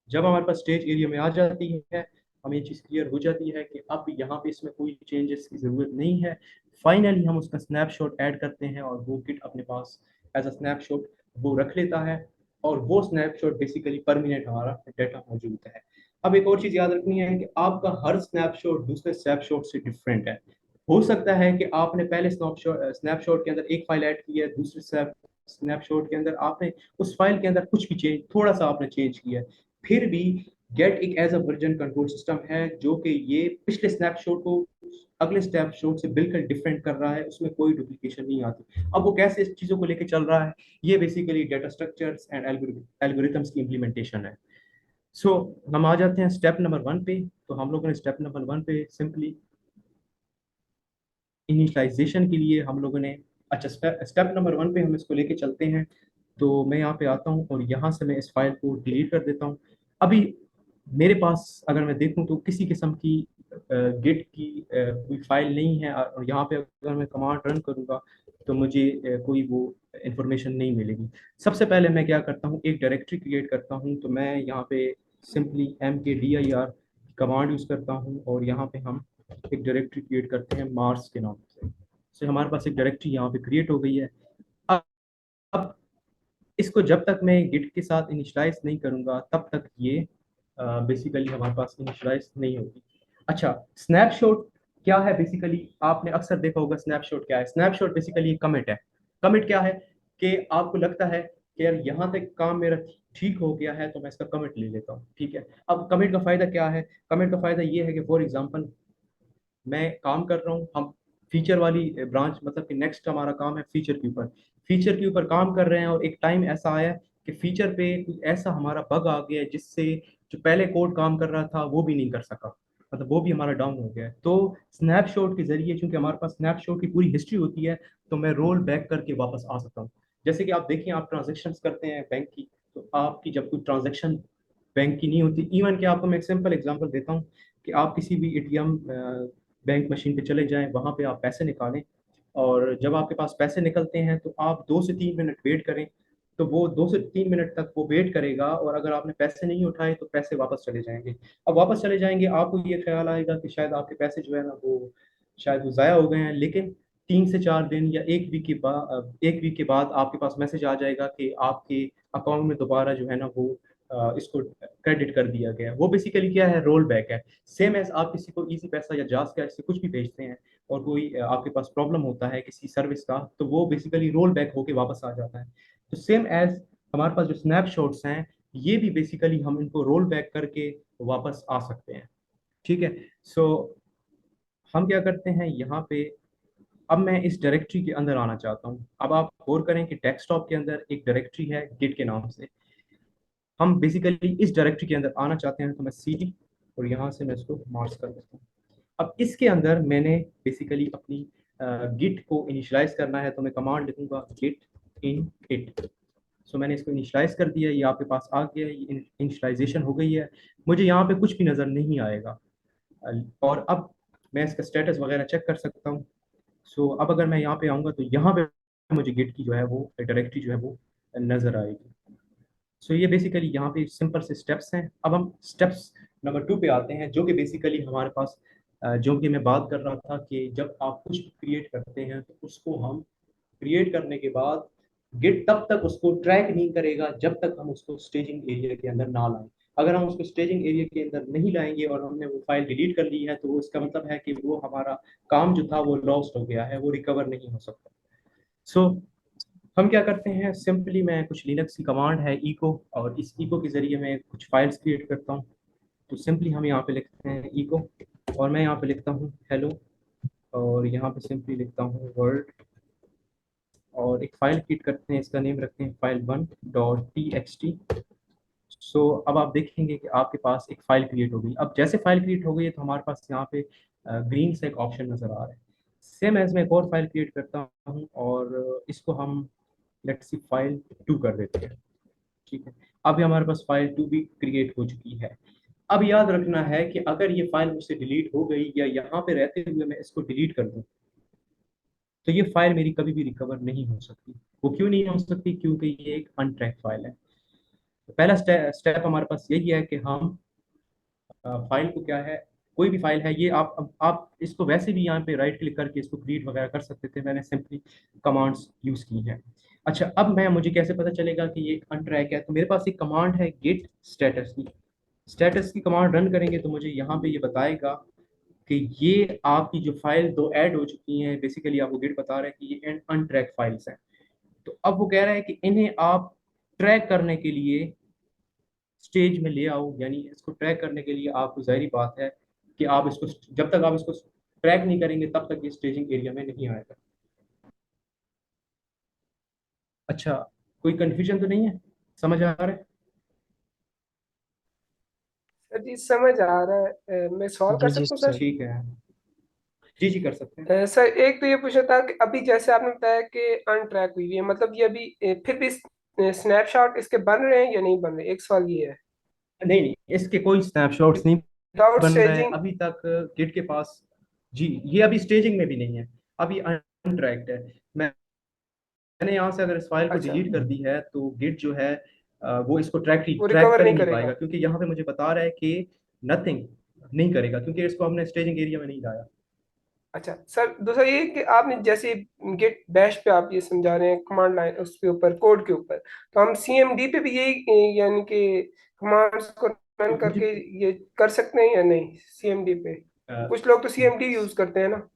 S1: जब हमारे पास स्टेज एरिया में आ जाती है, हमें ये चीज़ क्लियर हो जाती है कि अब यहाँ पे इसमें कोई चेंजेस की ज़रूरत नहीं है। फाइनली हम उसका स्नैपशॉट ऐड करते हैं और वो किट अपने पास एज अ स्नैपशॉट वो रख लेता है, और वो स्नैपशॉट बेसिकली परमानेंट हमारा डाटा मौजूद है। अब एक और चीज़ याद रखनी है कि आपका हर स्नैपशॉट दूसरे स्नैपशॉट से डिफरेंट है। हो सकता है कि आपने पहले स्नैपशॉट के अंदर एक फाइल ऐड की है, दूसरे स्नैपशॉट के अंदर आपने उस फाइल के अंदर कुछ भी चेंज, थोड़ा सा आपने चेंज किया है, फिर भी गेट एक as a version control system है जो कि ये पिछले स्नैपशॉट को अगले स्नैपशॉट से बिल्कुल डिफरेंट कर रहा है, उसमें कोई डुप्लीकेशन नहीं आती। अब वो कैसे इस चीज़ों को लेके चल रहा है, ये basically data structures and algorithms की इम्प्लीमेंटेशन है। सो हम आ जाते हैं स्टेप नंबर 1 पे। तो हम लोगों ने स्टेप नंबर 1 पे सिंपली इनिशियलाइजेशन के लिए हम लोगों ने, अच्छा स्टेप नंबर 1 पे हम इसको लेके चलते हैं। तो मैं यहाँ पे आता हूँ और यहाँ से मैं इस फाइल को डिलीट कर देता हूँ। अभी मेरे पास अगर मैं देखूँ तो किसी किस्म की गिट की कोई फाइल नहीं है, और यहाँ पे अगर मैं कमांड रन करूँगा तो मुझे कोई वो इंफॉर्मेशन नहीं मिलेगी। सबसे पहले मैं क्या करता हूँ, एक डायरेक्टरी क्रिएट करता हूँ। तो मैं यहाँ पे सिंपली mkdir कमांड यूज़ करता हूँ और यहाँ पे हम एक डायरेक्टरी क्रिएट करते हैं मार्स के नाम से। तो हमारे पास एक डायरेक्टरी यहाँ पे क्रिएट हो गई है। अब इसको जब तक मैं गिट के साथ इनिशियलाइज नहीं करूंगा तब तक ये बेसिकली हमारे पास इनिशियलाइज नहीं होगी। अच्छा, स्नैपशॉट क्या है? बेसिकली आपने अक्सर देखा होगा स्नैपशॉट क्या है। स्नैपशॉट बेसिकली एक कमिट है। कमिट क्या है कि आपको लगता है कि यार यहाँ तक काम मेरा ठीक हो गया है तो मैं इसका कमिट ले लेता हूँ, ठीक है। अब कमिट का फायदा क्या है? कमिट का फायदा ये है कि फॉर एग्जांपल मैं काम कर रहा हूँ, हम फीचर वाली ब्रांच, मतलब कि नेक्स्ट हमारा काम है फीचर के ऊपर। फीचर के ऊपर काम कर रहे हैं और एक टाइम ऐसा आया कि फीचर पे कुछ ऐसा हमारा बग आ गया है जिससे जो पहले कोड काम कर रहा था वो भी नहीं कर सका, मतलब वो भी हमारा डाउन हो गया है। तो स्नैपशॉट के जरिए, चूंकि हमारे पास स्नैपशॉट की पूरी हिस्ट्री होती है, तो मैं रोल बैक करके वापस आ सकता हूँ। जैसे कि आप देखिए, आप ट्रांजेक्शन करते हैं बैंक की, तो आपकी जब कोई ट्रांजेक्शन बैंक की नहीं होती, इवन कि आपको मैं एक सिंपल एग्जांपल देता हूँ कि आप किसी भी एटीएम बैंक मशीन पे चले जाएं, वहां पे आप पैसे निकालें, और जब आपके पास पैसे निकलते हैं तो आप 2 से 3 मिनट वेट करें। तो वो 2 से 3 मिनट तक वो वेट करेगा, और अगर आपने पैसे नहीं उठाए तो पैसे वापस चले जाएंगे। अब वापस चले जाएंगे, आपको ये ख्याल आएगा कि शायद आपके पैसे जो है ना वो शायद वो ज़ाया हो गए हैं, लेकिन 3 से 4 दिन या एक वीक के बाद आपके पास मैसेज आ जाएगा कि आपके अकाउंट में दोबारा जो है ना वो इसको क्रेडिट कर दिया गया है। वो बेसिकली क्या है, रोल बैक है। सेम एज आप किसी को इजी पैसा या जास कैश से कुछ भी भेजते हैं और कोई आपके पास प्रॉब्लम होता है किसी सर्विस का, तो वो बेसिकली रोल बैक होके वापस आ जाता है। तो सेम एज हमारे पास जो स्नैपशॉट्स हैं, ये भी बेसिकली हम इनको रोल बैक करके वापस आ सकते हैं, ठीक है। सो हम क्या करते हैं यहाँ पे, अब मैं इस डायरेक्टरी के अंदर आना चाहता हूँ। अब आप गौर करें कि डेस्कटॉप के अंदर एक डायरेक्टरी है गिट के नाम से। हम बेसिकली इस डायरेक्टरी के अंदर आना चाहते हैं, तो मैं सीडी और यहाँ से मैं इसको मार्क्स कर देता हूँ। अब इसके अंदर मैंने बेसिकली अपनी गिट को इनिशियलाइज करना है, तो मैं कमांड लिखूंगा गिट इन इट। सो मैंने इसको इनिशियलाइज कर दिया, ये आपके पास आ गया है, ये इनिशियलाइजेशन हो गई है। मुझे यहाँ पे कुछ भी नज़र नहीं आएगा, और अब मैं इसका स्टेटस वगैरह चेक कर सकता हूँ। सो अब अगर मैं यहाँ पे आऊँगा तो यहाँ पे मुझे गिट की जो है वो डायरेक्टरी जो है वो नज़र आएगी। सो ये बेसिकली यहाँ पे सिंपल से स्टेप्स हैं। अब हम स्टेप्स नंबर 2 पे आते हैं, जो कि बेसिकली हमारे पास जो कि मैं बात कर रहा था कि जब आप कुछ क्रिएट करते हैं तो उसको हम क्रिएट करने के बाद गिट तब तक उसको ट्रैक नहीं करेगा जब तक हम उसको स्टेजिंग एरिया के अंदर ना लाएं। अगर हम उसको स्टेजिंग एरिया के अंदर नहीं लाएंगे और हमने वो फाइल डिलीट कर ली है, तो इसका मतलब है कि वो हमारा काम जो था वो लॉस्ट हो गया है, वो रिकवर नहीं हो सकता। सो हम क्या करते हैं, सिंपली मैं कुछ लिनक्स की कमांड है इको, और इस इको के जरिए मैं कुछ फाइल्स क्रिएट करता हूँ। तो सिंपली हम यहाँ पे लिखते हैं इको, और मैं यहाँ पे लिखता हूँ हेलो, और यहाँ पे सिंपली लिखता हूँ वर्ड, और एक फाइल क्रिएट करते हैं, इसका नेम रखते हैं file1.txt। सो अब आप देखेंगे कि आपके पास एक फाइल क्रिएट हो गई। अब जैसे फाइल क्रिएट हो गई है तो हमारे पास यहाँ पे ग्रीन से एक ऑप्शन नज़र आ रहा है। सेम एज मैं एक और फाइल क्रिएट करता हूँ और इसको हम लेट्स सी फाइल 2 कर देते हैं। ठीक है, अभी हमारे पास फाइल 2 भी क्रिएट हो चुकी है। अब याद रखना है कि अगर ये फाइल मुझसे डिलीट हो गई या यहाँ पे रहते हुए मैं इसको डिलीट कर दूँ तो ये फाइल मेरी कभी भी रिकवर नहीं हो सकती। वो क्यों नहीं हो सकती? क्योंकि ये एक अनट्रैक फाइल है। तो पहला स्टेप हमारे पास यही है कि हम फाइल को क्या है, कोई भी फाइल है ये आप इसको वैसे भी यहाँ पे राइट क्लिक करके इसको क्रिएट वगैरह कर सकते थे, मैंने सिंपली कमांड्स यूज की हैं। अच्छा, अब मैं मुझे कैसे पता चलेगा कि ये अनट्रैक है? तो मेरे पास एक कमांड है गेट स्टेटस की। स्टेटस की कमांड रन करेंगे तो मुझे यहाँ पे ये बताएगा कि ये आपकी जो फाइल दो ऐड हो चुकी हैं, बेसिकली आपको गेट बता रहा है कि ये अनट्रैक फाइल्स हैं। तो अब वो कह रहा है कि इन्हें आप ट्रैक करने के लिए स्टेज में ले आओ, यानी इसको ट्रैक करने के लिए आपको जाहिर बात है कि आप इसको, जब तक आप इसको ट्रैक नहीं करेंगे तब तक ये स्टेजिंग एरिया में नहीं आएगा। अच्छा, कोई कंफ्यूजन तो नहीं है? समझ आ रहा है?
S4: सर जी समझ आ रहा है। मैं सवाल कर
S3: जी
S4: सकता हूँ
S3: सर।
S4: सर?
S1: ठीक है, जी जी कर सकते हैं।
S4: सर एक तो ये पूछना था कि अभी जैसे आपने बताया कि अनट्रैक हुई हुई है, मतलब ये अभी फिर भी स्नैपशॉट इसके बन रहे हैं या नहीं बन रहे? एक सवाल ये है।
S1: नहीं नहीं, इसके कोई स्नैपशॉट्स नहीं
S4: विदाउट
S1: बन रहा है
S4: स्टेजिंग।
S1: अभी तक गिट के पास। जी, ये अभी स्टेजिंग में भी नहीं है, अभी अनट्रैक्ड है। मैंने यहाँ से अगर इस फाइल को
S4: अच्छा,
S1: डिलीट कर दी है तो गिट जो है वो इसको ट्रैक
S4: वो
S1: ट्रैक
S4: रिकवर
S1: कर ही
S4: नहीं
S1: नहीं
S4: करेगा?
S1: पाएगा, क्योंकि यहाँ पे मुझे बता रहा है कि नथिंग नहीं करेगा, क्योंकि इसको हमने स्टेजिंग एरिया में नहीं लाया।
S4: अच्छा सर, दूसरा ये कि आपने जैसे गिट बैश पे आप ये समझा रहे हैं कमांड लाइन उसके ऊपर कोड के ऊपर, तो हम सीएमडी पे भी यही यानी कि कमांड्स को रन
S1: मुझे
S4: करके ये कर सकते हैं या नहीं सीएमडी पे?
S1: अ,
S4: कुछ लोग तो सीएमडी यूज करते हैं ना।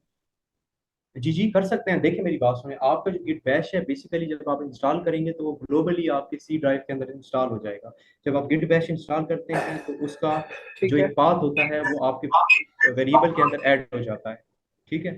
S1: जी जी कर सकते हैं। देखिए मेरी बात सुने, आपका जो गिट बैश है बेसिकली जब आप इंस्टॉल करेंगे तो वो ग्लोबली आपके सी ड्राइव के अंदर इंस्टॉल हो जाएगा। जब आप गिट बैश इंस्टॉल करते हैं तो उसका जो
S4: ठीक है।
S1: एक पाथ होता है वो आपके वेरिएबल के अंदर ऐड हो जाता है। ठीक है,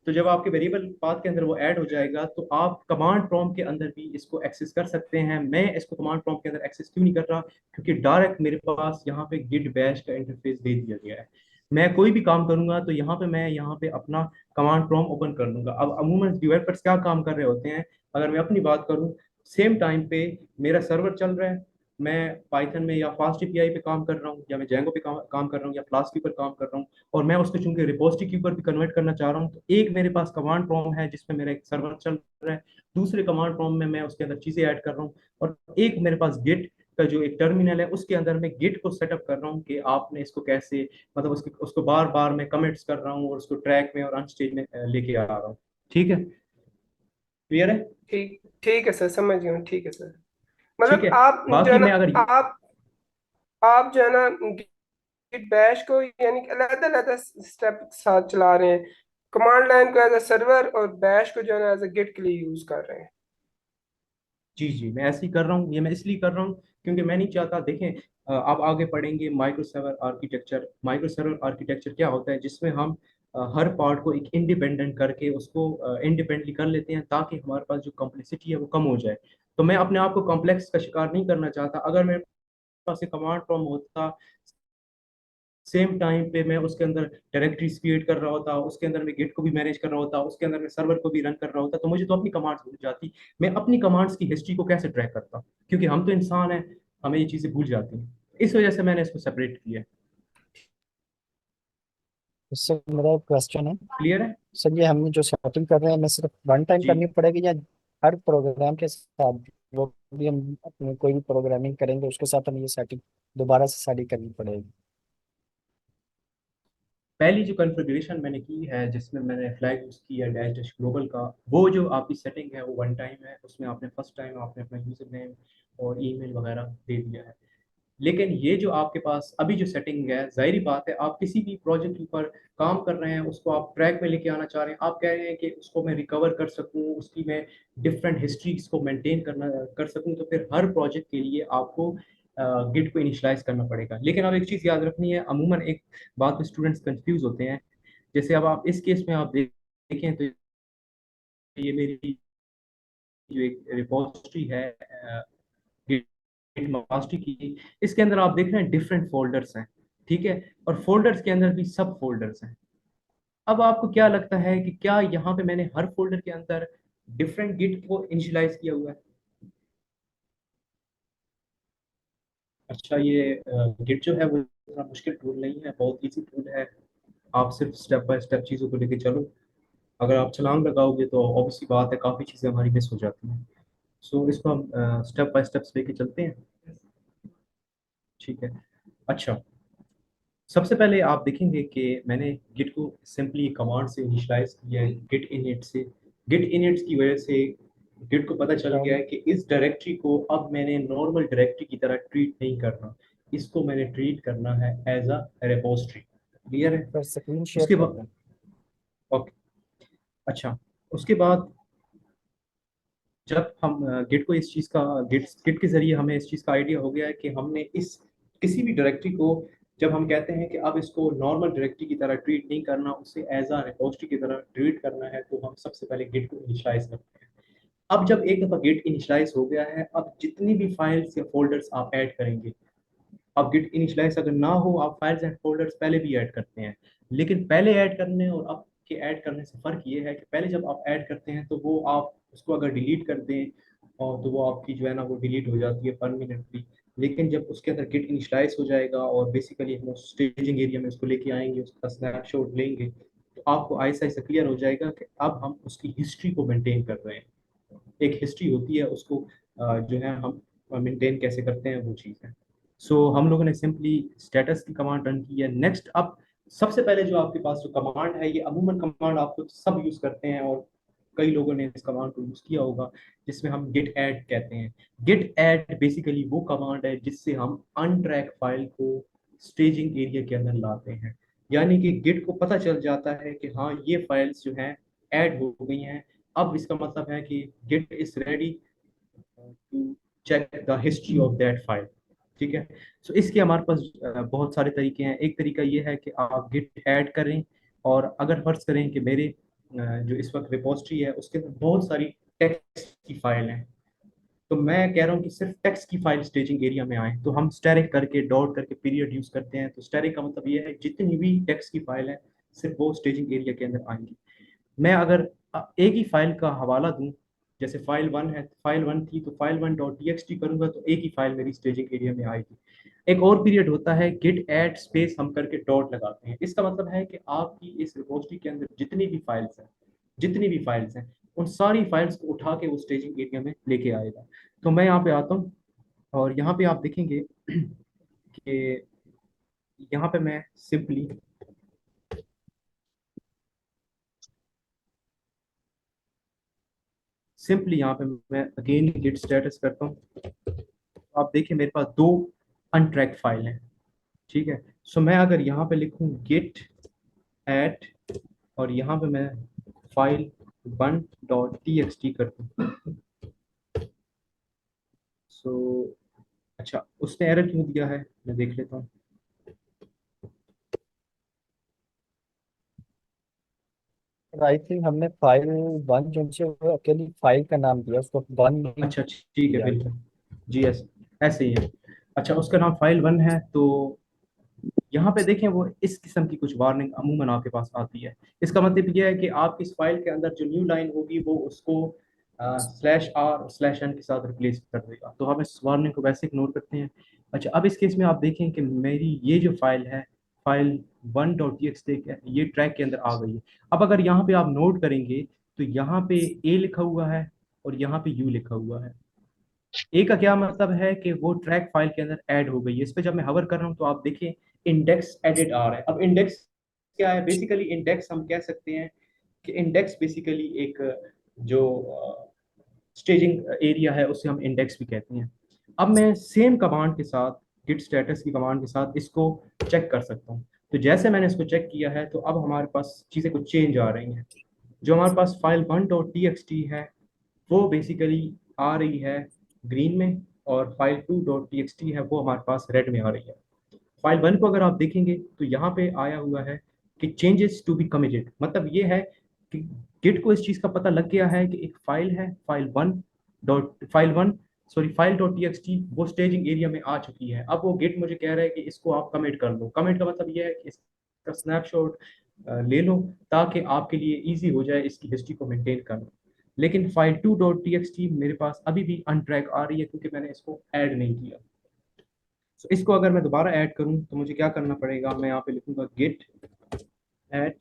S1: तो जब आपके वेरिएबल पाथ के अंदर वो ऐड हो जाएगा तो आप कमांड प्रॉम्प्ट के अंदर भी इसको एक्सेस कर सकते हैं। मैं इसको कमांड प्रॉम्प्ट के अंदर एक्सेस क्यों नहीं कर रहा? क्योंकि डायरेक्ट मेरे पास यहाँ पे गिट बैश का इंटरफेस दे दिया गया है। मैं कोई भी काम करूंगा तो यहाँ पे अपना कमांड प्रॉम्प्ट ओपन कर लूंगा। अब अमूमन डेवलपर्स क्या काम कर रहे होते हैं, अगर मैं अपनी बात करूं, सेम टाइम पे मेरा सर्वर चल रहा है, मैं पाइथन में या फास्ट एपीआई पे काम कर रहा हूँ, या मैं जेंगो पे काम कर रहा हूँ, या फ्लास्क पर काम कर रहा हूँ, और मैं उसको चूंकि रिपोजिटरी के ऊपर भी कन्वर्ट करना चाह रहा हूँ, तो एक मेरे पास कमांड प्रॉम्प्ट है जिसमें मेरा एक सर्वर चल रहा है, दूसरे कमांड प्रॉम्प्ट में मैं उसके अंदर चीजें ऐड कर रहा हूँ, और एक मेरे पास गिट का जो एक टर्मिनल है उसके अंदर मैं गिट को सेटअप कर रहा हूँ कि आपने इसको कैसे, मतलब उसको बार बार मैं कमिट्स कर रहा हूँ और उसको ट्रैक में और अनस्टेज में लेके आ रहा हूँ। ठीक है, क्लियर है?
S4: ठीक ठीक है सर, समझ गया हूँ। ठीक है सर,
S1: ठीक
S4: मतलब
S1: है,
S4: आप जो है
S1: बाकी
S4: ना,
S1: मैं अगर
S4: आप जो है ना गिट बैश को यानी कि अलग अलग स्टेप के साथ चला रहे हैं, कमांड लाइन को एज अ सर्वर और बैश को जो है ना एज अ गिट के लिए यूज कर रहे हैं।
S1: जी जी मैं ऐसे ही कर रहा हूँ, ये मैं इसलिए कर रहा हूँ क्योंकि मैं नहीं चाहता, देखें आप आगे पढ़ेंगे micro server architecture. Micro server architecture क्या होता है, जिसमें हम हर पार्ट को एक इंडिपेंडेंट करके उसको इंडिपेंडेंटली कर लेते हैं ताकि हमारे पास जो कॉम्प्लेक्सिटी है वो कम हो जाए। तो मैं अपने आप को कॉम्प्लेक्स का शिकार नहीं करना चाहता। अगर मेरे पास एक कमांड प्रॉम्प्ट होता, सेम टाइम पे मैं उसके अंदर डायरेक्टरीज क्रिएट कर रहा होता, उसके अंदर मैं गिट को भी मैनेज कर रहा होता, उसके अंदर मैं सर्वर को भी रन कर रहा होता, तो मुझे तो अपनी कमांड्स भूल जाती। मैं अपनी कमांड्स की हिस्ट्री को कैसे ट्रैक करता? क्योंकि हम तो इंसान हैं, हमें ये चीजें भूल जाती हैं। इस वजह से मैंने इसको सेपरेट किया है।
S3: सर मेरा क्वेश्चन है,
S1: क्लियर है?
S3: सर ये हमने जो सेटिंग कर रहे हैं हमें सिर्फ वन टाइम
S1: जी,
S3: करनी पड़ेगी या हर प्रोग्राम के साथ, वो भी हम अपने कोई भी प्रोग्रामिंग करेंगे उसके साथ हमें ये सेटिंग दोबारा से सारी करनी पड़ेगी?
S1: पहली जो कॉन्फ़िगरेशन मैंने की है जिसमें मैंने फ्लैग यूज किया डैश डैश ग्लोबल का, वो जो आपकी सेटिंग है वो वन टाइम है। उसमें आपने फर्स्ट टाइम आपने अपना यूजर नेम और ईमेल वगैरह दे दिया है। लेकिन ये जो आपके पास अभी जो सेटिंग है, जाहिर बात है आप किसी भी प्रोजेक्ट के ऊपर काम कर रहे हैं, उसको आप ट्रैक में लेके आना चाह रहे हैं, आप कह रहे हैं कि उसको मैं रिकवर कर सकूं, उसकी मैं डिफरेंट हिस्ट्रीज को मेंटेन करना कर सकूं, तो फिर हर प्रोजेक्ट के लिए आपको गिट को इनिशियलाइज करना पड़ेगा। लेकिन अब एक चीज़ याद रखनी है, अमूमन एक बात में स्टूडेंट्स कंफ्यूज होते हैं। जैसे अब आप इस केस में आप देखें तो ये मेरी जो एक रिपोजिटरी है गिट मास्टर की, इसके अंदर आप देख रहे हैं डिफरेंट फोल्डर्स हैं। ठीक है, और फोल्डर्स के अंदर भी सब फोल्डर्स हैं। अब आपको क्या लगता है कि क्या यहाँ पे मैंने हर फोल्डर के अंदर डिफरेंट गिट को इनिशियलाइज किया हुआ है? अच्छा, ये गिट जो है वो इतना मुश्किल टूल नहीं है, बहुत इजी टूल है। आप सिर्फ स्टेप बाय स्टेप चीज़ों को लेके चलो। अगर आप छलांग लगाओगे तो ऑब्वियसली बात है, काफ़ी चीज़ें हमारी मिस हो जाती हैं। सो इसको हम स्टेप बाय स्टेप्स लेके चलते हैं। ठीक है। अच्छा, सबसे पहले आप देखेंगे कि मैंने गिट को सिंपली कमांड से इनिशियलाइज किया है, गिट इनिट से। गिट इनिट की वजह से गिट को पता चल गया है कि इस डायरेक्टरी को अब मैंने नॉर्मल डायरेक्टरी की तरह ट्रीट नहीं करना, इसको मैंने ट्रीट करना है एज अ रेपोजिटरी। क्लियर है?
S3: सर स्क्रीन शेयर
S1: उसके
S3: कर
S1: बाद
S3: दें।
S1: ओके। अच्छा, उसके बाद जब हम गिट को इस चीज़ का गिट गिट के जरिए हमें इस चीज़ का आइडिया हो गया है कि हमने इस किसी भी डायरेक्टरी को, जब हम कहते हैं कि अब इसको नॉर्मल डायरेक्टरी की तरह ट्रीट नहीं करना, उसे एज अ रिपोजिटरी की तरह ट्रीट करना है, तो हम सबसे पहले गिट को इनिशियलाइज करते हैं। अब जब एक दफ़ा गिट इनिशियलाइज हो गया है, अब जितनी भी फाइल्स या फोल्डर्स आप ऐड करेंगे, अब गिट इनिशियलाइज अगर ना हो, आप फाइल्स एंड फोल्डर्स पहले भी ऐड करते हैं, लेकिन पहले ऐड करने और अब के ऐड करने से फ़र्क ये है कि पहले जब आप ऐड करते हैं तो वो आप उसको अगर डिलीट कर दें और तो वो आपकी जो है ना वो डिलीट हो जाती है परमानेंटली। लेकिन जब उसके अंदर गिट इनिशियलाइज हो जाएगा और बेसिकली हम उस स्टेजिंग एरिया में उसको लेके आएंगे, उसका स्नैपशॉट लेंगे, तो आपको ऐसा ऐसा क्लियर हो जाएगा कि अब हम उसकी हिस्ट्री को मेंटेन कर रहे हैं। एक हिस्ट्री होती है, उसको जो है हम मेंटेन कैसे करते हैं वो चीज़ है। सो हम लोगों ने सिंपली स्टेटस की कमांड रन की है। नेक्स्ट, अब सबसे पहले जो आपके पास जो कमांड है, ये अमूमन कमांड आपको सब यूज़ करते हैं और कई लोगों ने इस कमांड को यूज़ किया होगा, जिसमें हम गिट ऐड कहते हैं। गिट ऐड बेसिकली वो कमांड है जिससे हम अनट्रैक फाइल को स्टेजिंग एरिया के अंदर लाते हैं। यानी कि गिट को पता चल जाता है कि हाँ, ये फाइल्स जो हैं ऐड हो गई हैं। अब इसका मतलब है कि Git is ready to check the history of that file. ठीक है। सो इसके हमारे पास बहुत सारे तरीके हैं। एक तरीका ये है कि आप गिट ऐड करें, और अगर फर्ज करें कि मेरे जो इस वक्त रिपोजिटरी है उसके अंदर बहुत सारी टेक्स्ट की फाइल हैं, तो मैं कह रहा हूँ कि सिर्फ टेक्स्ट की फाइल स्टेजिंग एरिया में आए, तो हम स्टैरिक करके डॉट करके पीरियड यूज करते हैं। तो स्टैरिक का मतलब ये है जितनी भी टेक्स्ट की फाइल है सिर्फ वो स्टेजिंग एरिया के अंदर आएंगी। मैं अगर एक ही फाइल का हवाला दूं, जैसे फाइल वन है, फाइल वन थी तो file one dot T X T करूंगा तो एक ही फाइल मेरी स्टेजिंग एरिया में आएगी। एक और पीरियड होता है गिट ऐड स्पेस हम करके डॉट लगाते हैं। इसका मतलब है कि आपकी इस रिपोजिटरी के अंदर जितनी भी फाइल्स हैं उन सारी फाइल्स को उठा के वो स्टेजिंग एरिया में लेके आएगा। तो मैं यहाँ पे आता हूँ और यहाँ पे आप देखेंगे कि यहाँ पे मैं सिंपली यहाँ पे मैं अगेन गिट स्टेटस करता हूँ। आप देखिए मेरे पास दो अनट्रैक फाइल हैं। ठीक है। सो मैं अगर यहाँ पे लिखूँ गिट एट और यहाँ पे मैं file one dot T X T कर दूँ, सो अच्छा उसने एरर क्यों दिया है मैं देख लेता हूँ।
S3: आई थिंक हमने फाइल वन जो से वो अकेली फाइल का नाम दिया, उसको वन नहीं
S1: अच्छा ठीक है,
S3: दिया।
S1: बिल्कुल जी, ऐसे ही है। अच्छा, उसका नाम फाइल वन है। तो यहाँ पे देखें वो इस किस्म की कुछ वार्निंग अमूमन आपके पास आती है। इसका मतलब ये है कि आपकी इस फाइल के अंदर जो न्यू लाइन होगी वो उसको स्लैश आर स्लैश एन के साथ रिप्लेस कर देगा, तो हम इस वार्निंग को वैसे इग्नोर करते हैं। अच्छा, अब इस केस में आप देखें कि मेरी ये जो फाइल है, file one dot T x ये ट्रैक के अंदर आ गई है। अब अगर यहाँ पे आप नोट करेंगे तो यहाँ पे ए लिखा हुआ है और यहाँ पे यू लिखा हुआ है। ए का क्या मतलब है कि वो ट्रैक फाइल के अंदर ऐड हो गई है। इस पे जब मैं हवर कर रहा हूँ तो आप देखिए इंडेक्स एडिट आ रहा है। अब इंडेक्स क्या है? बेसिकली इंडेक्स हम कह सकते हैं कि इंडेक्स बेसिकली एक जो स्टेजिंग एरिया है उसे हम इंडेक्स भी कहते हैं। अब मैं सेम कमांड के साथ, गिट स्टेटस की कमांड के साथ इसको चेक कर सकता हूँ। तो जैसे मैंने इसको चेक किया है तो अब हमारे पास चीज़ें कुछ चेंज आ रही हैं। जो हमारे पास file one dot T X T है वो बेसिकली आ रही है ग्रीन में, और file two dot T X T है वो हमारे पास रेड में आ रही है। फाइल वन को अगर आप देखेंगे तो यहाँ पे आया हुआ है कि चेंजेस टू बी कमिटेड, मतलब ये है कि गिट को इस चीज़ का पता लग गया है कि एक फाइल है file one sorry file dot T X T, वो स्टेजिंग एरिया में आ चुकी है। अब वो गिट मुझे कह रहा है कि इसको आप कमिट कर लो। कमिट का मतलब ये है कि इसका स्नैपशॉट ले लो, ताकि आपके लिए इजी हो जाए इसकी हिस्ट्री को मेंटेन करना। लेकिन फाइल 2.txt मेरे पास अभी भी अनट्रैक आ रही है क्योंकि मैंने इसको ऐड नहीं किया। तो इसको अगर मैं दोबारा ऐड करूं तो मुझे क्या करना पड़ेगा, मैं यहाँ पे लिखूंगा git ऐड,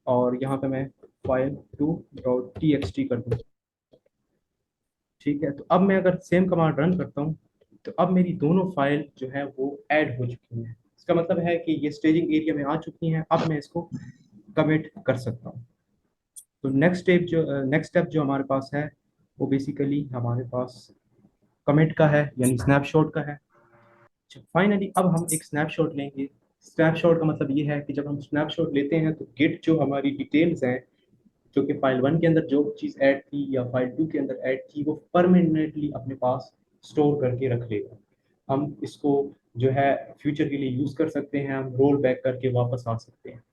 S1: और यहाँ पे मैं फाइल 2.txt कर दूँ। ठीक है, तो अब मैं अगर सेम कमांड रन करता हूँ तो अब मेरी दोनों फाइल जो है वो ऐड हो चुकी हैं। इसका मतलब है कि ये स्टेजिंग एरिया में आ चुकी हैं। अब मैं इसको कमिट कर सकता हूँ। तो नेक्स्ट स्टेप जो हमारे पास है वो बेसिकली हमारे पास कमिट का है, यानी स्नैपशॉट का है। फाइनली अब हम एक स्नैपशॉट लेंगे। स्नैपशॉट का मतलब ये है कि जब हम स्नैपशॉट लेते हैं तो गिट जो हमारी डिटेल्स हैं, जो कि फाइल 1 के अंदर जो चीज़ ऐड थी या फाइल 2 के अंदर ऐड थी, वो परमानेंटली अपने पास स्टोर करके रख लेगा। हम इसको जो है फ्यूचर के लिए यूज़ कर सकते हैं, हम रोल बैक करके वापस आ सकते हैं।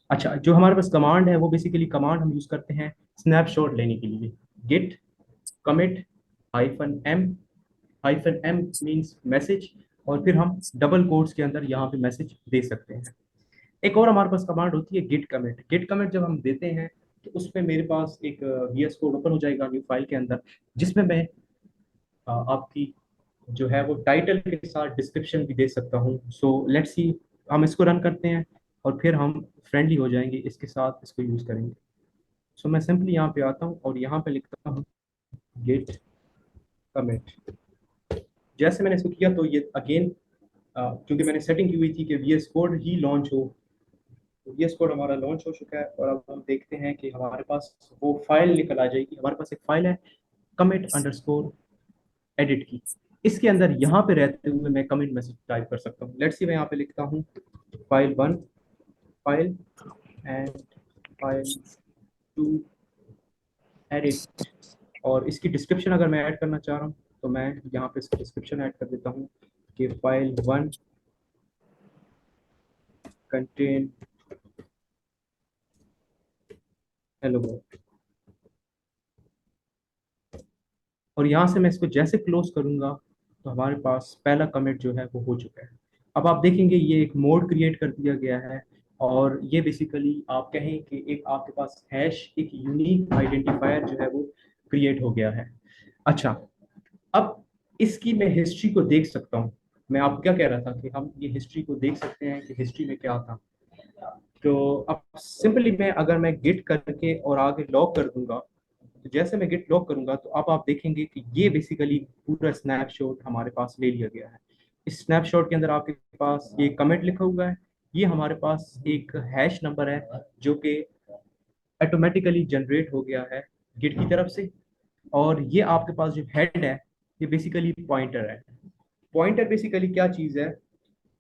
S1: अच्छा, जो हमारे पास कमांड है वो बेसिकली कमांड हम यूज़ करते हैं स्नैपशॉट लेने के लिए। Git commit -m, -m means message, और फिर हम डबल कोट्स के अंदर यहाँ पे मैसेज दे सकते हैं। एक और हमारे पास कमांड होती है गिट कमिट। गिट कमिट जब हम देते हैं तो उसमें मेरे पास एक VS कोड ओपन हो जाएगा न्यू फाइल के अंदर, जिसमें मैं आपकी जो है वो टाइटल के साथ डिस्क्रिप्शन भी दे सकता हूँ। सो लेट्स सी, हम इसको रन करते हैं और फिर हम फ्रेंडली हो जाएंगे इसके साथ, इसको यूज़ करेंगे। सो मैं सिंपली यहाँ पे आता हूँ और यहाँ पे लिखता हूँ गिट कमिट। जैसे मैंने इसको किया तो ये अगेन, क्योंकि मैंने सेटिंग की हुई थी कि VS कोड ही लॉन्च हो, तो VS कोड हमारा लॉन्च हो चुका है। और अब हम देखते हैं कि हमारे पास वो फाइल निकल आ जाएगी। हमारे पास एक फाइल है commit_edit की। इसके अंदर यहाँ पे रहते हुए मैं कमिट मैसेज टाइप कर सकता हूँ। लेट्स सी, मैं यहाँ पे लिखता हूँ file 1 file and file 2 edit, और इसकी डिस्क्रिप्शन अगर मैं ऐड करना चाह रहा हूँ तो मैं यहाँ पे इसकी डिस्क्रिप्शन ऐड कर देता हूँ कि फाइल 1 कंटेन हेलो वर्ल्ड। और यहाँ से मैं इसको जैसे क्लोज करूंगा तो हमारे पास पहला कमिट जो है वो हो चुका है। अब आप देखेंगे ये एक मोड क्रिएट कर दिया गया है, और ये बेसिकली आप कहें कि एक आपके पास हैश, एक यूनिक आइडेंटिफायर जो है वो क्रिएट हो गया है। अच्छा, अब इसकी मैं हिस्ट्री को देख सकता हूँ। मैं आपको क्या कह रहा था कि हम ये हिस्ट्री को देख सकते हैं कि हिस्ट्री में क्या था। तो अब सिंपली मैं अगर मैं गिट करके और आगे लॉग कर दूंगा, तो जैसे मैं गिट लॉक करूंगा तो अब आप देखेंगे कि ये बेसिकली पूरा स्नैपशॉट हमारे पास ले लिया गया है। इस स्नैपशॉट के अंदर आपके पास ये कमेंट लिखा हुआ है, ये हमारे पास एक हैश नंबर है जो कि ऑटोमेटिकली जनरेट हो गया है गिट की तरफ से। और ये आपके पास जो हेड है ये बेसिकली पॉइंटर है। पॉइंटर बेसिकली क्या चीज़ है?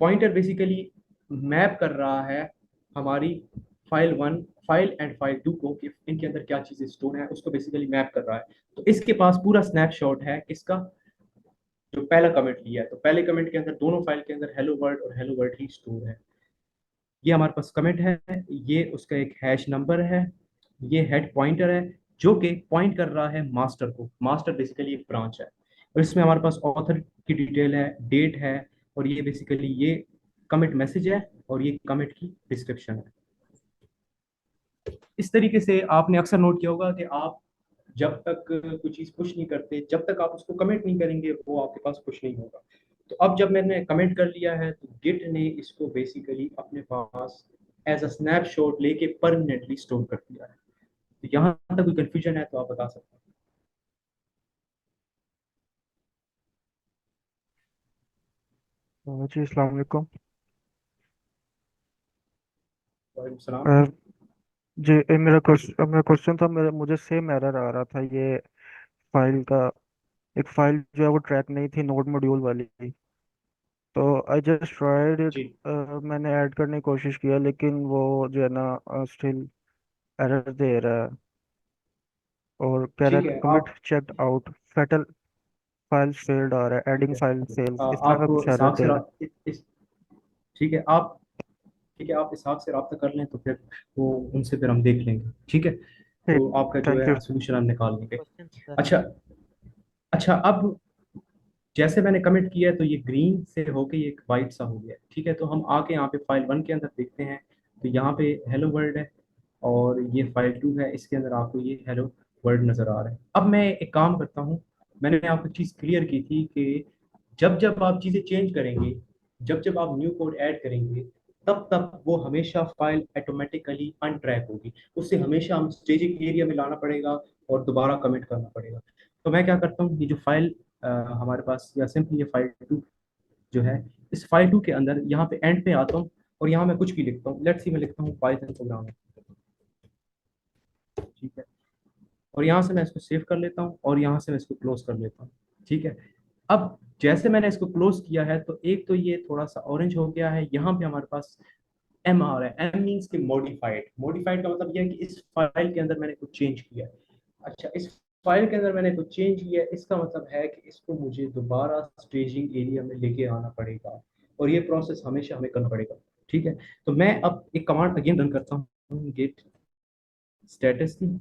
S1: पॉइंटर बेसिकली मैप कर रहा है हमारी फाइल 1 फाइल एंड फाइल 2 को, कि इनके अंदर क्या चीज़ें स्टोर है उसको बेसिकली मैप कर रहा है। तो इसके पास पूरा स्नैपशॉट है इसका जो पहला कमेंट लिया है। तो पहले कमेंट के अंदर दोनों फाइल के अंदर हेलो वर्ल्ड और हेलो वर्ल्ड ही स्टोर है। ये हमारे पास कमेंट है, ये उसका एक हैश नंबर है, ये हेड पॉइंटर है जो कि पॉइंट कर रहा है मास्टर को। मास्टर बेसिकली एक ब्रांच है, और इसमें हमारे पास ऑथर की डिटेल है, डेट है, और ये बेसिकली ये कमिट मैसेज है, और ये कमिट की डिस्क्रिप्शन है। इस तरीके से आपने अक्सर नोट किया होगा कि आप जब तक कोई चीज़ पुश नहीं करते, जब तक आप उसको कमेंट नहीं करेंगे वो आपके पास पुश नहीं होगा। तो अब जब मैंने कमेंट कर लिया है तो गिट ने इसको बेसिकली अपने पास एज अ स्नैपशॉट लेके परमानेंटली स्टोर कर दिया है। तो यहाँ तक कोई कंफ्यूजन है तो आप बता सकते
S5: जी अस्सलाम वालेकुम।
S1: हैं। वालेकुम सलाम।
S5: अ, जी मेरा क्वेश्चन था, मुझे सेम एरर आ रहा था ये फाइल का। एक फाइल जो है वो ट्रैक नहीं थी, नोड मॉड्यूल वाली। तो आई जस्ट ट्राइड इट,
S1: जी
S5: मैंने ऐड करने की कोशिश किया लेकिन वो जो है ना स्टिल एरर दे रहा है, और कह रहा है
S1: ठीक
S5: कि
S1: है।
S5: कमिट
S1: आप
S5: checked out, fatal file failed आ रहा है,
S1: ठीक
S5: एडिंग
S1: है,
S5: फाइल फेल्स, इस तरह का
S1: आप
S5: कुछ एरर
S1: इसहाक से
S5: दे रहा
S1: ठीक है आप ठीक है, आप इसहाक से रब्ता कर लें तो फिर वो उनसे फिर हम देख लेंगे। ठीक है,
S5: है।
S1: तो आपका जो
S5: थैंक यू।
S1: है सोल्यूशन हम निकाल लेंगे।
S3: Question sir.
S1: अच्छा, अच्छा, अब जैसे मैंने कमिट किया है तो ये ग्रीन से होके ये एक वाइट सा हो गया है। ठीक है, तो हम आके यहाँ पे फाइल 1 के अंदर देखते हैं तो यहाँ पे हेलो वर्ल्ड है, और ये फाइल 2 है, इसके अंदर आपको ये हेलो वर्ल्ड नज़र आ रहा है। अब मैं एक काम करता हूँ, मैंने आपको चीज़ क्लियर की थी कि जब जब आप चीज़ें चेंज करेंगे, जब जब आप न्यू कोड ऐड करेंगे, तब तब वो हमेशा फाइल ऑटोमेटिकली अनट्रैक होगी, उससे हमेशा हम स्टेजिंग एरिया में लाना पड़ेगा और दोबारा कमिट करना पड़ेगा। तो मैं क्या करता हूँ, ये जो फाइल हमारे पास, या सिंपली ये फाइल 2 जो है, इस फाइल 2 के अंदर यहाँ पे एंड पे आता हूँ और यहाँ मैं कुछ भी लिखता हूँ। लेट्स सी मैं लिखता हूँ पाइथन प्रोग्राम, ठीक है, और यहाँ से मैं इसको सेव कर लेता हूँ और यहाँ से मैं इसको क्लोज कर लेता हूँ, ठीक है। अब जैसे मैंने इसको क्लोज किया है, तो एक तो ये थोड़ा सा ऑरेंज हो गया है, यहाँ पे हमारे पास एम आ रहा है। एम मीन्स कि मॉडिफाइड। मॉडिफाइड का मतलब यह है कि इस फाइल के अंदर मैंने कुछ चेंज किया है। अच्छा, इस फाइल के अंदर मैंने कुछ चेंज किया है, इसका मतलब है कि इसको मुझे दोबारा स्टेजिंग एरिया में लेके आना पड़ेगा, और ये प्रोसेस हमेशा हमें करना पड़ेगा, ठीक है। तो मैं अब एक कमांड अगेन रन करता हूँ, गेट स्टेटस की।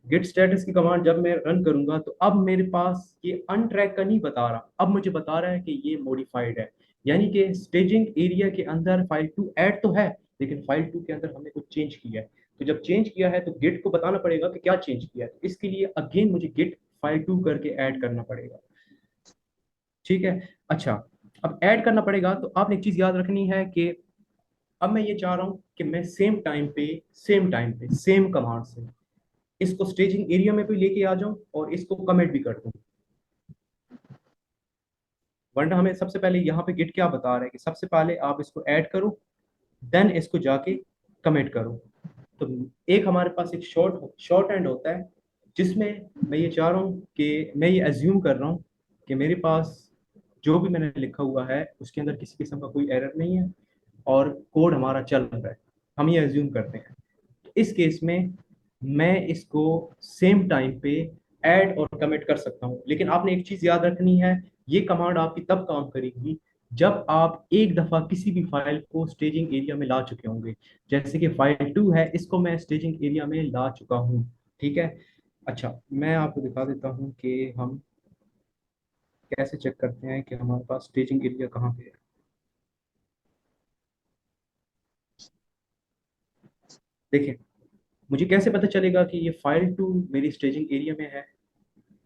S1: गेट स्टेटस की कमांड जब मैं रन करूंगा, तो अब मेरे पास ये अनट्रैक का नहीं बता रहा, अब मुझे बता रहा है कि ये मॉडिफाइड है। यानी कि स्टेजिंग एरिया के अंदर फाइल 2 ऐड तो है, लेकिन फाइल 2 के अंदर हमने कुछ चेंज किया है। तो जब चेंज किया है, तो गेट को बताना पड़ेगा कि क्या चेंज किया है। तो इसके लिए अगेन मुझे गेट फाइल 2 करके ऐड करना पड़ेगा, ठीक है। अच्छा, अब ऐड करना पड़ेगा, तो आपने एक चीज याद रखनी है कि अब मैं ये चाह रहा हूँ कि मैं सेम टाइम पे सेम कमांड से इसको स्टेजिंग एरिया में भी लेके आ जाऊं और इसको कमेंट भी कर दूं। वरना हमें सबसे पहले यहाँ पे गिट क्या बता रहा है कि सबसे पहले आप इसको ऐड करो, देन इसको जाके कमेंट करो। तो एक हमारे पास एक शॉर्ट एंड होता है, जिसमें मैं ये चाह रहा हूँ कि मैं ये एज्यूम कर रहा हूँ कि मेरे पास जो भी मैंने लिखा हुआ है उसके अंदर किसी किस्म का कोई एरर नहीं है और कोड हमारा चल रहा है, हम ये एज्यूम करते हैं। इस केस में मैं इसको सेम टाइम पे ऐड और कमिट कर सकता हूं। लेकिन आपने एक चीज याद रखनी है, ये कमांड आपकी तब काम करेगी जब आप एक दफा किसी भी फाइल को स्टेजिंग एरिया में ला चुके होंगे। जैसे कि फाइल 2 है, इसको मैं स्टेजिंग एरिया में ला चुका हूं, ठीक है। अच्छा, मैं आपको दिखा देता हूं कि हम कैसे चेक करते हैं कि हमारे पास स्टेजिंग एरिया कहाँ पे है। देखिए, मुझे कैसे पता चलेगा कि ये फाइल 2 मेरी स्टेजिंग एरिया में है।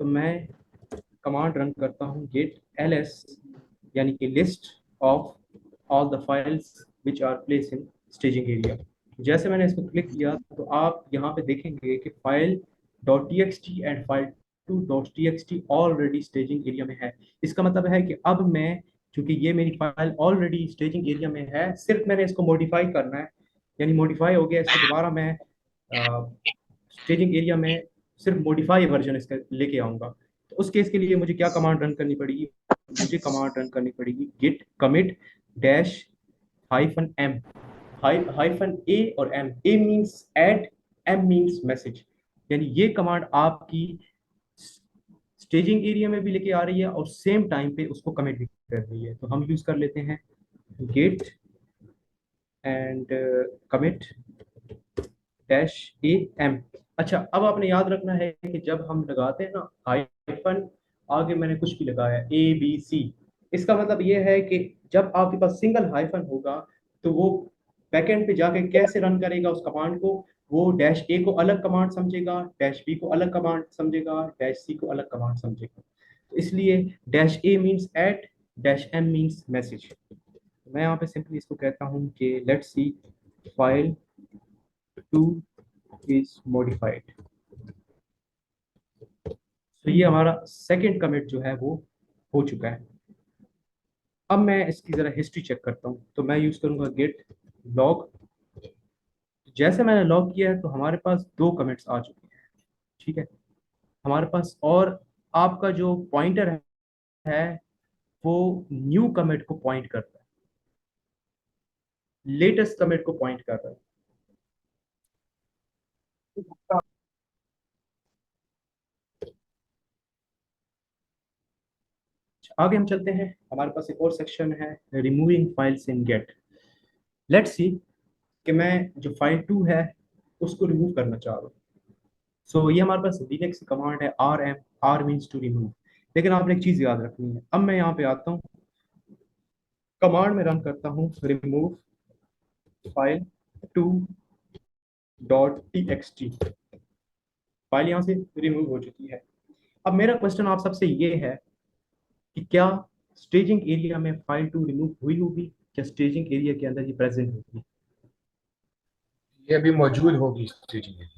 S1: तो मैं कमांड रन करता हूँ, गेट ls, यानी कि list of all the files which are place in staging area. जैसे मैंने इसको क्लिक किया, तो आप यहाँ पे देखेंगे कि file .txt and file 2.txt already staging area में है। इसका मतलब है कि अब मैं, चूंकि ये मेरी फाइल ऑलरेडी स्टेजिंग एरिया में है, सिर्फ मैंने इसको मॉडिफाई करना है, यानी मॉडिफाई हो गया, इसको दोबारा मैं स्टेजिंग एरिया में सिर्फ मॉडिफाई वर्जन इसका लेके आऊंगा। तो उस केस के लिए मुझे क्या कमांड रन करनी पड़ेगी, मुझे कमांड रन करनी पड़ेगी git commit dash hyphen M, hyphen A और M. A means add, M means message. यानी ये कमांड आपकी स्टेजिंग एरिया में भी लेके आ रही है और सेम टाइम पे उसको कमिट भी कर रही है। तो हम यूज कर लेते हैं Git and commit dash A M. अच्छा, अब आपने याद रखना है कि जब हम लगाते हैं ना हाइफन, आगे मैंने कुछ भी लगाया ABC, इसका मतलब ये है कि जब आपके पास सिंगल हाइफन होगा, तो वो बैकएंड पे जाके कैसे रन करेगा उस कमांड को, वो डैश ए को अलग कमांड समझेगा, डैश बी को अलग कमांड समझेगा, डैश सी को अलग कमांड समझेगा। तो इसलिए dash A means add, dash M means message. मैं यहाँ पे सिंपली इसको कहता हूँ कि let's see file 2 is modified। तो ये हमारा सेकंड कमिट जो है वो हो चुका है। अब मैं इसकी जरा हिस्ट्री चेक करता हूँ, तो मैं यूज करूंगा गेट लॉग। जैसे मैंने लॉग किया है, तो हमारे पास 2 कमिट्स आ चुके हैं, ठीक है। हमारे पास, और आपका जो पॉइंटर है वो न्यू कमिट को पॉइंट करता है, लेटेस्ट कमिट को पॉइंट कर रहा है। आगे हम चलते हैं, हमारे पास एक और सेक्शन है removing files in Git. Let's see कि मैं जो फाइल 2 है उसको रिमूव करना चाह रहा हूँ। सो ये हमारे पास लिनक्स की कमांड है rm, r means to remove. लेकिन आपने एक चीज याद रखनी है, अब मैं यहाँ पे आता हूँ, कमांड में रन करता हूँ रिमूव फाइल 2.txt, फाइल यहाँ से रिमूव हो चुकी है। अब मेरा क्वेश्चन आप सबसे ये है कि क्या स्टेजिंग एरिया में फाइल 2 रिमूव हुई होगी, क्या स्टेजिंग एरिया के अंदर ये प्रेजेंट होगी?
S2: ये अभी मौजूद होगी स्टेजिंग एरिया।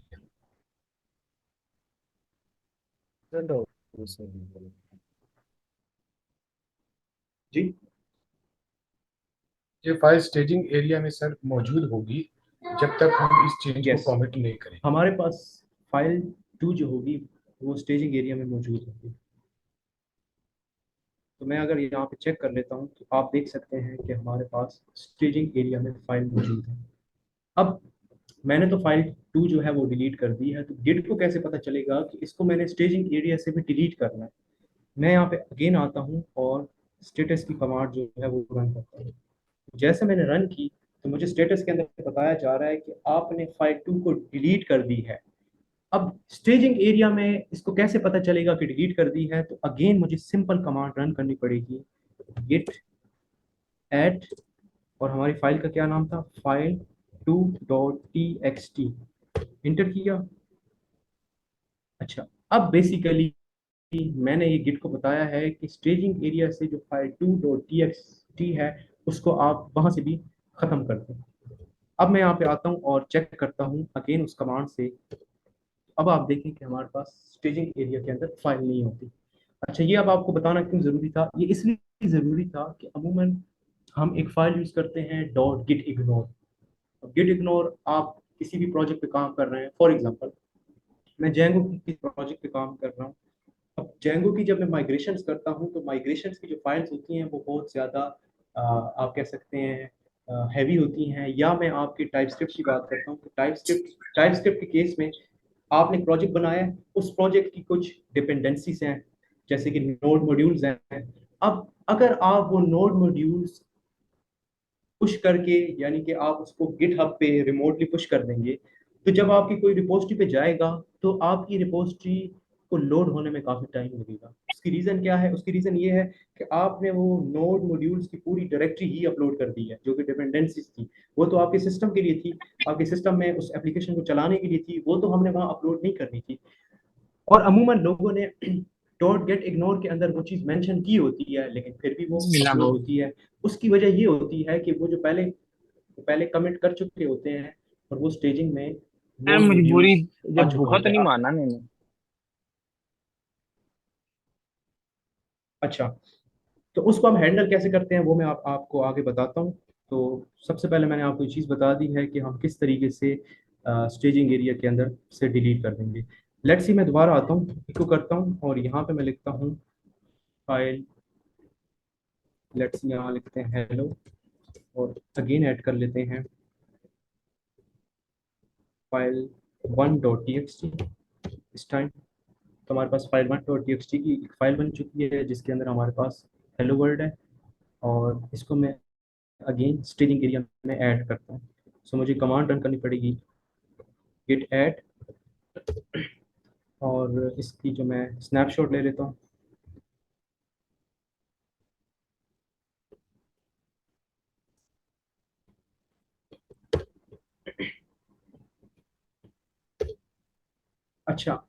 S1: जी,
S2: ये फाइल स्टेजिंग एरिया में सर मौजूद होगी जब तक हम इस चेंज को
S1: यस,
S2: कमिट नहीं करें।
S1: हमारे पास फाइल 2 जो होगी वो स्टेजिंग एरिया में मौजूद होगी। तो मैं अगर यहाँ पे चेक कर लेता हूँ तो आप देख सकते हैं कि हमारे पास स्टेजिंग एरिया में फाइल मौजूद है। अब मैंने तो फाइल 2 जो है वो डिलीट कर दी है, तो गिट को कैसे पता चलेगा कि इसको मैंने स्टेजिंग एरिया से भी डिलीट करना है? मैं यहाँ पे अगेन आता हूँ और स्टेटस की कमांड जो है वो रन करता हूँ। जैसे मैंने रन की तो मुझे स्टेटस के अंदर बताया जा रहा है कि आपने फाइल 2 को डिलीट कर दी है। अब स्टेजिंग एरिया में इसको कैसे पता चलेगा कि डिलीट कर दी है? तो अगेन मुझे सिंपल कमांड रन करनी पड़ेगी, गिट ऐड, और हमारी फाइल का क्या नाम था, फाइल 2.txt, इंटर किया। अच्छा, अब बेसिकली मैंने ये गिट को बताया है कि स्टेजिंग एरिया से जो फाइल 2.txt है उसको आप वहां से भी खत्म कर दें। अब मैं यहाँ पे आता हूँ और चेक करता हूँ अगेन उस कमांड से। अब आप देखें कि हमारे पास स्टेजिंग एरिया के अंदर फाइल नहीं होती। अच्छा, ये अब आपको बताना क्यों ज़रूरी था? ये इसलिए ज़रूरी था कि अमूमन हम एक फाइल यूज़ करते हैं डॉट गिट इग्नोर। अब गिट इग्नोर आप किसी भी प्रोजेक्ट पे काम कर रहे हैं, फॉर एग्जांपल मैं जेंगो की प्रोजेक्ट पे काम कर रहा हूँ। अब जेंगो की जब मैं माइग्रेशन करता हूँ तो माइग्रेशन की जो फाइल्स होती हैं वो बहुत ज़्यादा आप कह सकते हैं हैवी होती हैं। या मैं आपके टाइप स्क्रिप्ट की बात करता हूँ तो टाइप स्क्रिप्ट के केस में आपने प्रोजेक्ट बनाया है, उस प्रोजेक्ट की कुछ डिपेंडेंसीज हैं जैसे कि नोड मॉड्यूल्स हैं। अब अगर आप वो नोड मॉड्यूल्स पुश करके, यानी कि आप उसको गिटहब पे रिमोटली पुश कर देंगे, तो जब आपकी कोई रिपोजिटरी पे जाएगा तो आपकी रिपोजिटरी को लोड होने में काफ़ी टाइम लगेगा। उसकी रीज़न क्या है? उसकी रीज़न ये है कि आपने वो नोड मॉड्यूल्स की पूरी डायरेक्टरी ही अपलोड कर दी है जो कि डिपेंडेंसीज थी। वो तो आपके सिस्टम के लिए थी, आपके सिस्टम में उस एप्लीकेशन को चलाने के लिए थी, वो तो हमने वहाँ अपलोड नहीं करनी थी। और अमूमन लोगों ने डॉट गेट इग्नोर के अंदर वो चीज़ मेंशन की होती है लेकिन फिर भी वो
S6: मिला
S1: अपलोड
S6: बहुत।
S1: होती है। उसकी वजह ये होती है कि वो जो पहले कमिट कर चुके होते हैं और वो स्टेजिंग में
S6: यार
S1: नोड
S6: मजबूरी,
S1: मॉड्यूल्स आ
S6: जब
S1: चुका
S6: बहुत
S1: होता है।
S6: नहीं माना मैंने।
S1: अच्छा, तो उसको हम हैंडल कैसे करते हैं वो मैं आपको आगे बताता हूँ। तो सबसे पहले मैंने आपको ये चीज़ बता दी है कि हम किस तरीके से स्टेजिंग एरिया के अंदर से डिलीट कर देंगे। लेट्स सी मैं दोबारा आता हूँ, इको करता हूँ और यहाँ पे मैं लिखता हूँ फाइल, लेट्स यहाँ लिखते हैं हेलो, और अगेन ऐड कर लेते हैं फाइल 1.txt। इस टाइम तो हमारे पास फाइल 1.txt की एक फाइल बन चुकी है जिसके अंदर हमारे पास हेलो वर्ल्ड है, और इसको मैं अगेन स्टेजिंग एरिया में ऐड करता हूँ। सो मुझे कमांड रन करनी पड़ेगी, गिट ऐड, और इसकी जो मैं स्नैपशॉट ले लेता हूँ। अच्छा,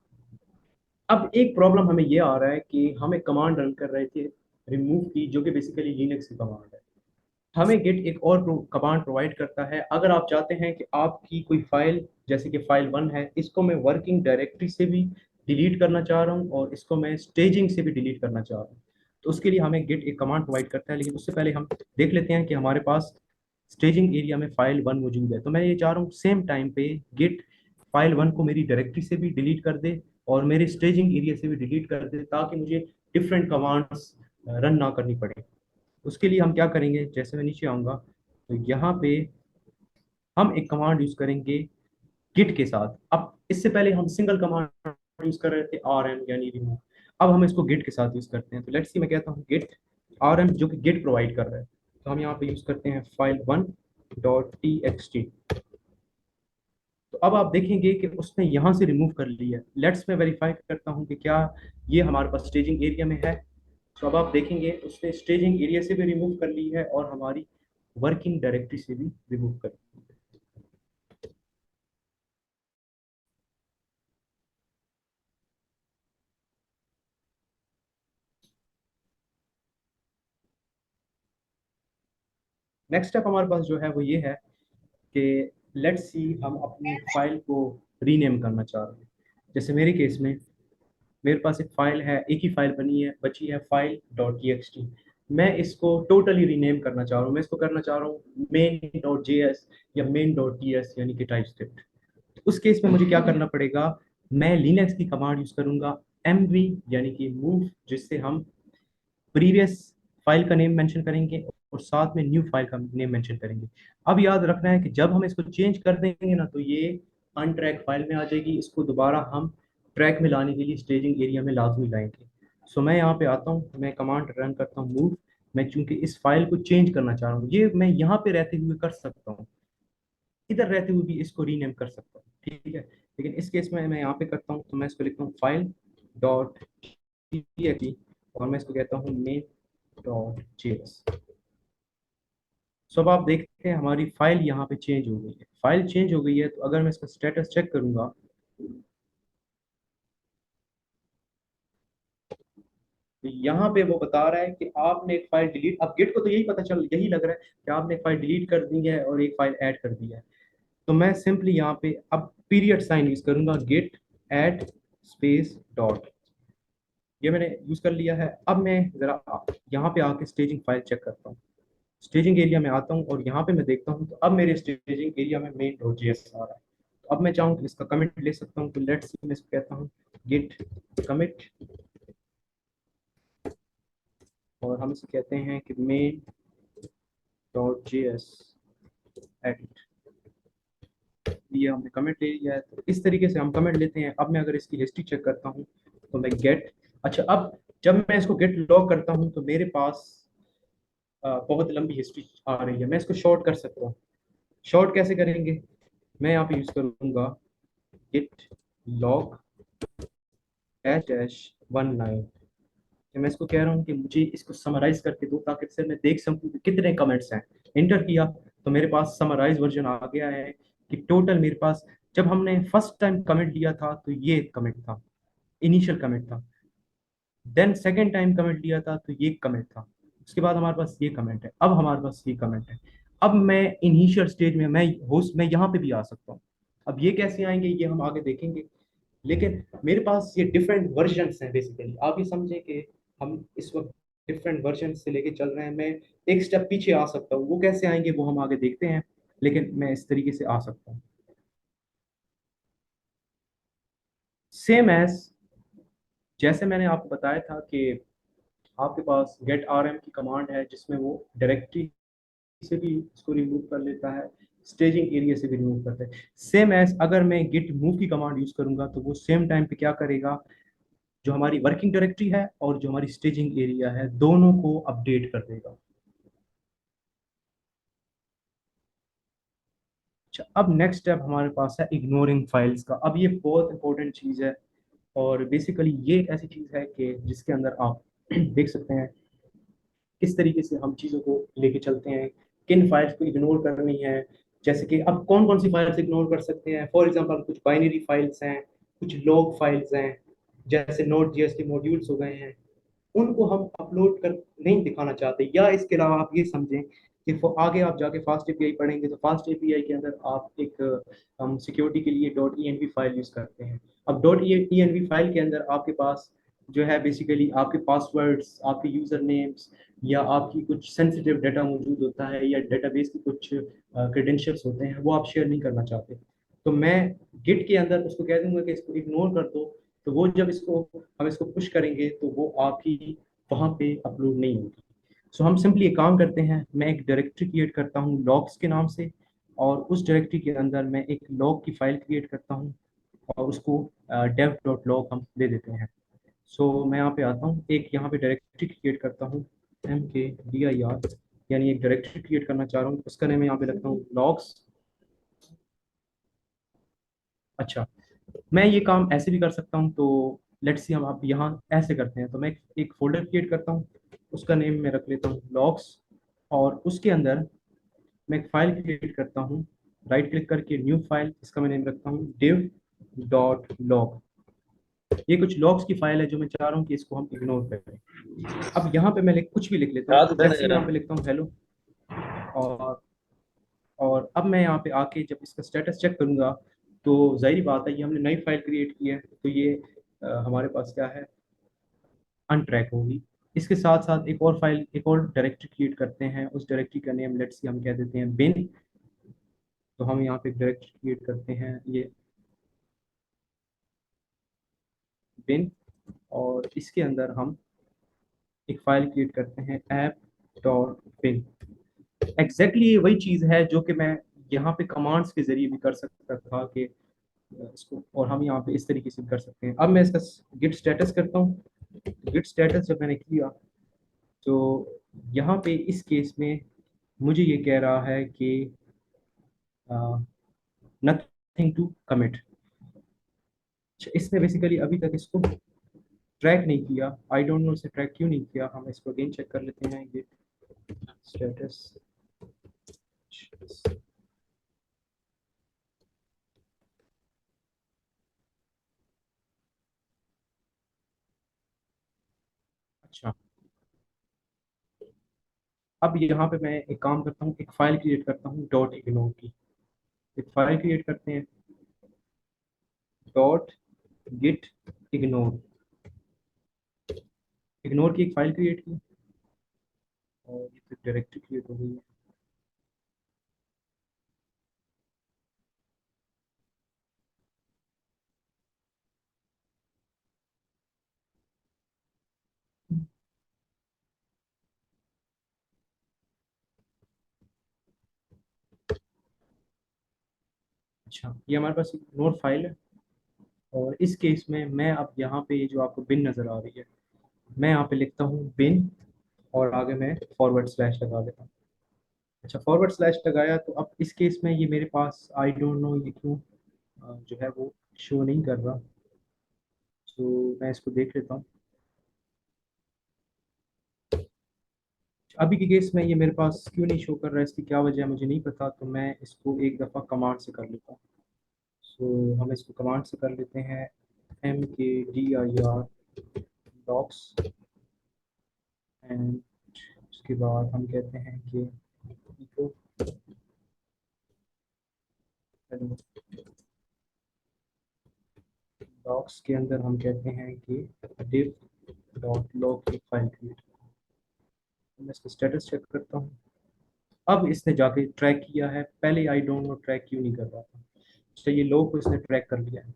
S1: अब एक प्रॉब्लम हमें ये आ रहा है कि हम एक कमांड रन कर रहे थे रिमूव की, जो कि बेसिकली लिनक्स की कमांड है। हमें गिट एक और कमांड प्रोवाइड करता है अगर आप चाहते हैं कि आपकी कोई फाइल, जैसे कि फाइल 1 है, इसको मैं वर्किंग डायरेक्टरी से भी डिलीट करना चाह रहा हूँ और इसको मैं स्टेजिंग से भी डिलीट करना चाह रहा हूँ, तो उसके लिए हमें गिट एक कमांड प्रोवाइड करता है। लेकिन उससे पहले हम देख लेते हैं कि हमारे पास स्टेजिंग एरिया में फाइल 1 मौजूद है। तो मैं ये चाह रहा हूँ सेम टाइम पे गिट फाइल 1 को मेरी डायरेक्टरी से भी डिलीट कर दे और मेरे स्टेजिंग एरिया से भी डिलीट कर दे, ताकि मुझे डिफरेंट कमांड्स रन ना करनी पड़े। उसके लिए हम क्या करेंगे, जैसे मैं नीचे आऊँगा तो यहाँ पे हम एक कमांड यूज करेंगे गिट के साथ। अब इससे पहले हम सिंगल कमांड यूज कर रहे थे rm यानी रिमूव, अब हम इसको गिट के साथ यूज करते हैं। तो लेट्स सी मैं कहता हूँ गिट rm जो कि गिट प्रोवाइड कर रहा है, तो हम यहाँ पे यूज करते हैं फाइल 1.txt। तो अब आप देखेंगे कि उसने यहाँ से रिमूव कर लिया है। लेट्स मैं वेरीफाई करता हूँ कि क्या ये हमारे पास स्टेजिंग एरिया में है। तो अब आप देखेंगे उसने स्टेजिंग एरिया से भी रिमूव कर ली है और हमारी वर्किंग डायरेक्टरी से भी रिमूव कर ली है। नेक्स्ट स्टेप हमारे पास जो है वो ये है कि लेट्स सी हम अपनी फाइल को रीनेम करना चाह रहे हैं। जैसे मेरे केस में मेरे पास एक फाइल है, एक ही फाइल बनी है, बची है फाइल डॉट टी। मैं इसको टोटली रीनेम करना चाह रहा हूँ। मैं इसको करना चाह रहा हूँ मेन डॉट जेएस या मेन डॉट टीएस यानी कि टाइप स्क्रिप्ट। उस केस में मुझे क्या करना पड़ेगा, मैं लिनक्स की कमांड यूज करूंगा mv यानी कि मूव, जिससे हम प्रीवियस फाइल का नेम मेंशन करेंगे और साथ में न्यू फाइल का नेम मेंशन करेंगे। अब याद रखना है कि जब हम इसको चेंज कर देंगे ना तो ये अनट्रैक फाइल में आ जाएगी। इसको दोबारा हम ट्रैक में लाने के लिए स्टेजिंग एरिया में लाजमी लाएंगे। सो मैं यहाँ पे आता हूँ, मैं कमांड रन करता हूँ मूव। मैं चूंकि इस फाइल को चेंज करना चाह रहा हूँ, ये मैं यहाँ पे रहते हुए कर सकता हूँ, इधर रहते हुए भी इसको रीनेम कर सकता हूँ, ठीक है। लेकिन इस केस में मैं यहाँ पे करता हूँ तो मैं इसको लिखता हूँ फाइल डॉट और मैं इसको कहता हूँ मेन डॉट जेएस। सो अब आप देखते हैं हमारी फाइल यहाँ पे चेंज हो गई है। फाइल चेंज हो गई है तो अगर मैं इसका स्टेटस चेक करूंगा तो यहाँ पे वो बता रहा है कि आपने एक फाइल डिलीट, अब गिट को तो यही लग रहा है कि आपने एक फाइल डिलीट कर दी है और एक फाइल ऐड कर दी है। तो मैं सिंपली यहाँ पे अब पीरियड साइन यूज करूंगा, गेट ऐड स्पेस डॉट, ये मैंने यूज कर लिया है। अब मैं जरा यहाँ पे आके स्टेजिंग फाइल चेक करता हूँ। स्टेजिंग एरिया में आता हूँ और यहाँ पे मैं देखता हूँ तो अब मेरे स्टेजिंग एरिया में मेन डॉट जेएस आ रहा है। तो अब मैं चाहूँ कि इसका कमिट ले सकता हूँ, तो लेट्स सी मैं इसको कहता हूँ गिट कमिट और हम इसे कहते हैं कि मेन डॉट जेएस एडिट। ये हमने कमेंट ले लिया है। तो इस तरीके से हम कमेंट लेते हैं। अब मैं अगर इसकी हिस्ट्री चेक करता हूँ तो मैं गेट, अच्छा अब जब मैं इसको गेट लॉग करता हूँ तो मेरे पास बहुत लंबी हिस्ट्री आ रही है। मैं इसको शॉर्ट कर सकता हूँ। शॉर्ट कैसे करेंगे, मैं यहाँ पे यूज करूंगा git log -19। मैं इसको कह रहा हूँ कि मुझे इसको समराइज करके दो ताकि इससे मैं देख सकूँ कि कितने कमेंट्स हैं। इंटर किया तो मेरे पास समराइज वर्जन आ गया है कि टोटल मेरे पास, जब हमने फर्स्ट टाइम कमेंट लिया था तो ये कमेंट था, इनिशियल कमेंट था। देन सेकेंड टाइम कमेंट लिया था तो ये कमेंट था। उसके बाद हमारे पास ये कमेंट है, अब हमारे पास ये कमेंट है। अब मैं इनिशियल स्टेज में मैं यहाँ पे भी आ सकता हूँ। अब ये कैसे आएंगे ये हम आगे देखेंगे। लेकिन मेरे पास ये डिफरेंट वर्जन्स हैं। बेसिकली आप ये समझें कि हम इस वक्त डिफरेंट वर्जन से लेके चल रहे हैं। मैं एक स्टेप पीछे आ सकता हूँ, वो कैसे आएंगे वो हम आगे देखते हैं, लेकिन मैं इस तरीके से आ सकता हूँ। सेम एज जैसे मैंने आपको बताया था कि आपके पास गेट आरएम की कमांड है जिसमें वो डायरेक्टरी से भी इसको रिमूव कर लेता है, स्टेजिंग एरिया से भी रिमूव करता है। सेम एज अगर मैं गिट मूव की कमांड यूज करूंगा तो वो सेम टाइम पे क्या करेगा, जो हमारी वर्किंग डायरेक्टरी है और जो हमारी स्टेजिंग एरिया है दोनों को अपडेट कर देगा। अच्छा, अब नेक्स्ट स्टेप हमारे पास है इग्नोरिंग फाइल्स का। अब ये बहुत इंपॉर्टेंट चीज़ है और बेसिकली ये एक ऐसी चीज़ है कि जिसके अंदर आप देख सकते हैं किस तरीके से हम चीज़ों को लेके चलते हैं, किन फाइल्स को इग्नोर करनी है। जैसे कि अब कौन कौन सी फाइल्स इग्नोर कर सकते हैं, फॉर एग्जांपल कुछ बाइनरी फाइल्स हैं, कुछ लॉग फाइल्स हैं, जैसे नोट जेएस के मॉड्यूल्स हो गए हैं, उनको हम अपलोड कर नहीं दिखाना चाहते। या इसके अलावा आप ये समझें कि आगे आप जाके फास्ट एपीआई पढ़ेंगे तो फास्ट एपीआई के अंदर आप एक हम सिक्योरिटी के लिए डॉट ई फाइल यूज करते हैं। अब डॉट ई फाइल के अंदर आपके पास जो है बेसिकली आपके पासवर्ड्स, आपके यूजर नेम्स या आपकी कुछ सेंसिटिव डाटा मौजूद होता है या डेटाबेस की कुछ क्रेडेंशियल्स होते हैं, वो आप शेयर नहीं करना चाहते। तो मैं गिट के अंदर उसको कह दूंगा कि इसको इग्नोर कर दो। तो वो जब हम इसको पुश करेंगे तो वो आपकी वहाँ पे अपलोड नहीं होगी। सो हम सिंपली एक काम करते हैं, मैं एक डायरेक्टरी क्रिएट करता हूँ लॉग्स के नाम से और उस डायरेक्टरी के अंदर मैं एक लॉग की फाइल क्रिएट करता हूँ और उसको dev डॉट लॉग हम दे देते हैं। सो मैं यहाँ पे आता हूँ, एक यहाँ पे डायरेक्टरी क्रिएट करता हूँ mkdir, यानी एक डायरेक्टरी क्रिएट करना चाह रहा हूँ, उसका नेम यहाँ पे रखता हूँ लॉग्स। अच्छा, मैं ये काम ऐसे भी कर सकता हूँ। तो लेट्स सी हम आप यहाँ ऐसे करते हैं, तो मैं एक फोल्डर क्रिएट करता हूँ, उसका नेम मैं रख लेता हूँ लॉग्स और उसके अंदर मैं एक फाइल क्रिएट करता हूँ, राइट क्लिक करके न्यू फाइल, इसका मैं नेम रखता हूँ div डॉट लॉग। ये कुछ लॉग्स की फाइल है जो मैं चाह रहा हूँ कि इसको हम इग्नोर करें। अब यहाँ पे मैं कुछ भी लिख लेता हूँ, जैसे यहाँ पे लिखता हूँ हेलो और अब मैं यहाँ पे आके जब इसका स्टेटस चेक करूँगा तो जाहिर बात है ये हमने नई फाइल क्रिएट की है, तो ये हमारे पास क्या है, अनट्रैक होगी। इसके साथ साथ एक और फाइल, एक और डायरेक्टरी क्रिएट करते हैं। उस डायरेक्टरी का नेम लेट्स सी हम कह देते हैं बिन। तो हम यहाँ पे एक डायरेक्टरी क्रिएट करते हैं, ये बिन, और इसके अंदर हम एक फाइल क्रिएट करते हैं ऐप डॉट बिन। एग्जैक्टली वही चीज़ है जो कि मैं यहाँ पे कमांड्स के जरिए भी कर सकता था कि इसको, और हम यहाँ पे इस तरीके से भी कर सकते हैं। अब मैं इसका गिट स्टेटस करता हूँ। गिट स्टेटस जब मैंने किया तो यहाँ पे इस केस में मुझे ये कह रहा है कि नथिंग टू कमिट। इसने बेसिकली अभी तक इसको ट्रैक नहीं किया। आई डोंट नो इसे ट्रैक क्यों नहीं किया। हम इसको अगेन चेक कर लेते हैं, गिट स्टेटस। अच्छा, अब यहाँ पे मैं एक काम करता हूँ, एक फाइल क्रिएट करता हूँ डॉट इग्नोर की। एक फाइल क्रिएट करते हैं डॉट गिट इग्नोर। इग्नोर की एक फाइल क्रिएट की और ये तो डायरेक्टरी क्रिएट हो गई है। अच्छा, ये हमारे पास एक नोट फाइल है, और इस केस में मैं अब यहाँ पे ये जो आपको बिन नज़र आ रही है, मैं यहाँ पे लिखता हूँ बिन, और आगे मैं फॉरवर्ड स्लैश लगा देता हूँ। अच्छा, फॉरवर्ड स्लैश लगाया तो अब इस केस में ये मेरे पास आई डोंट नो ये क्यों जो है वो शो नहीं कर रहा। तो मैं इसको देख लेता हूँ। अभी के केस में ये मेरे पास क्यों नहीं शो कर रहा है, इसकी क्या वजह है मुझे नहीं पता। तो मैं इसको एक दफ़ा कमांड से कर लेता हूँ। सो हम इसको कमांड से कर लेते हैं, MKDIR डॉक्स, एंड उसके बाद हम कहते हैं कि echo डॉक्स के अंदर हम कहते हैं कि div डॉट लॉग की फाइल क्रिएट। मैं इसका स्टेटस चेक करता हूँ। अब इसने जाके ट्रैक किया है, पहले आई डोंट नो ट्रैक क्यों नहीं कर रहा था। तो ये लॉग को इसने ट्रैक कर लिया है।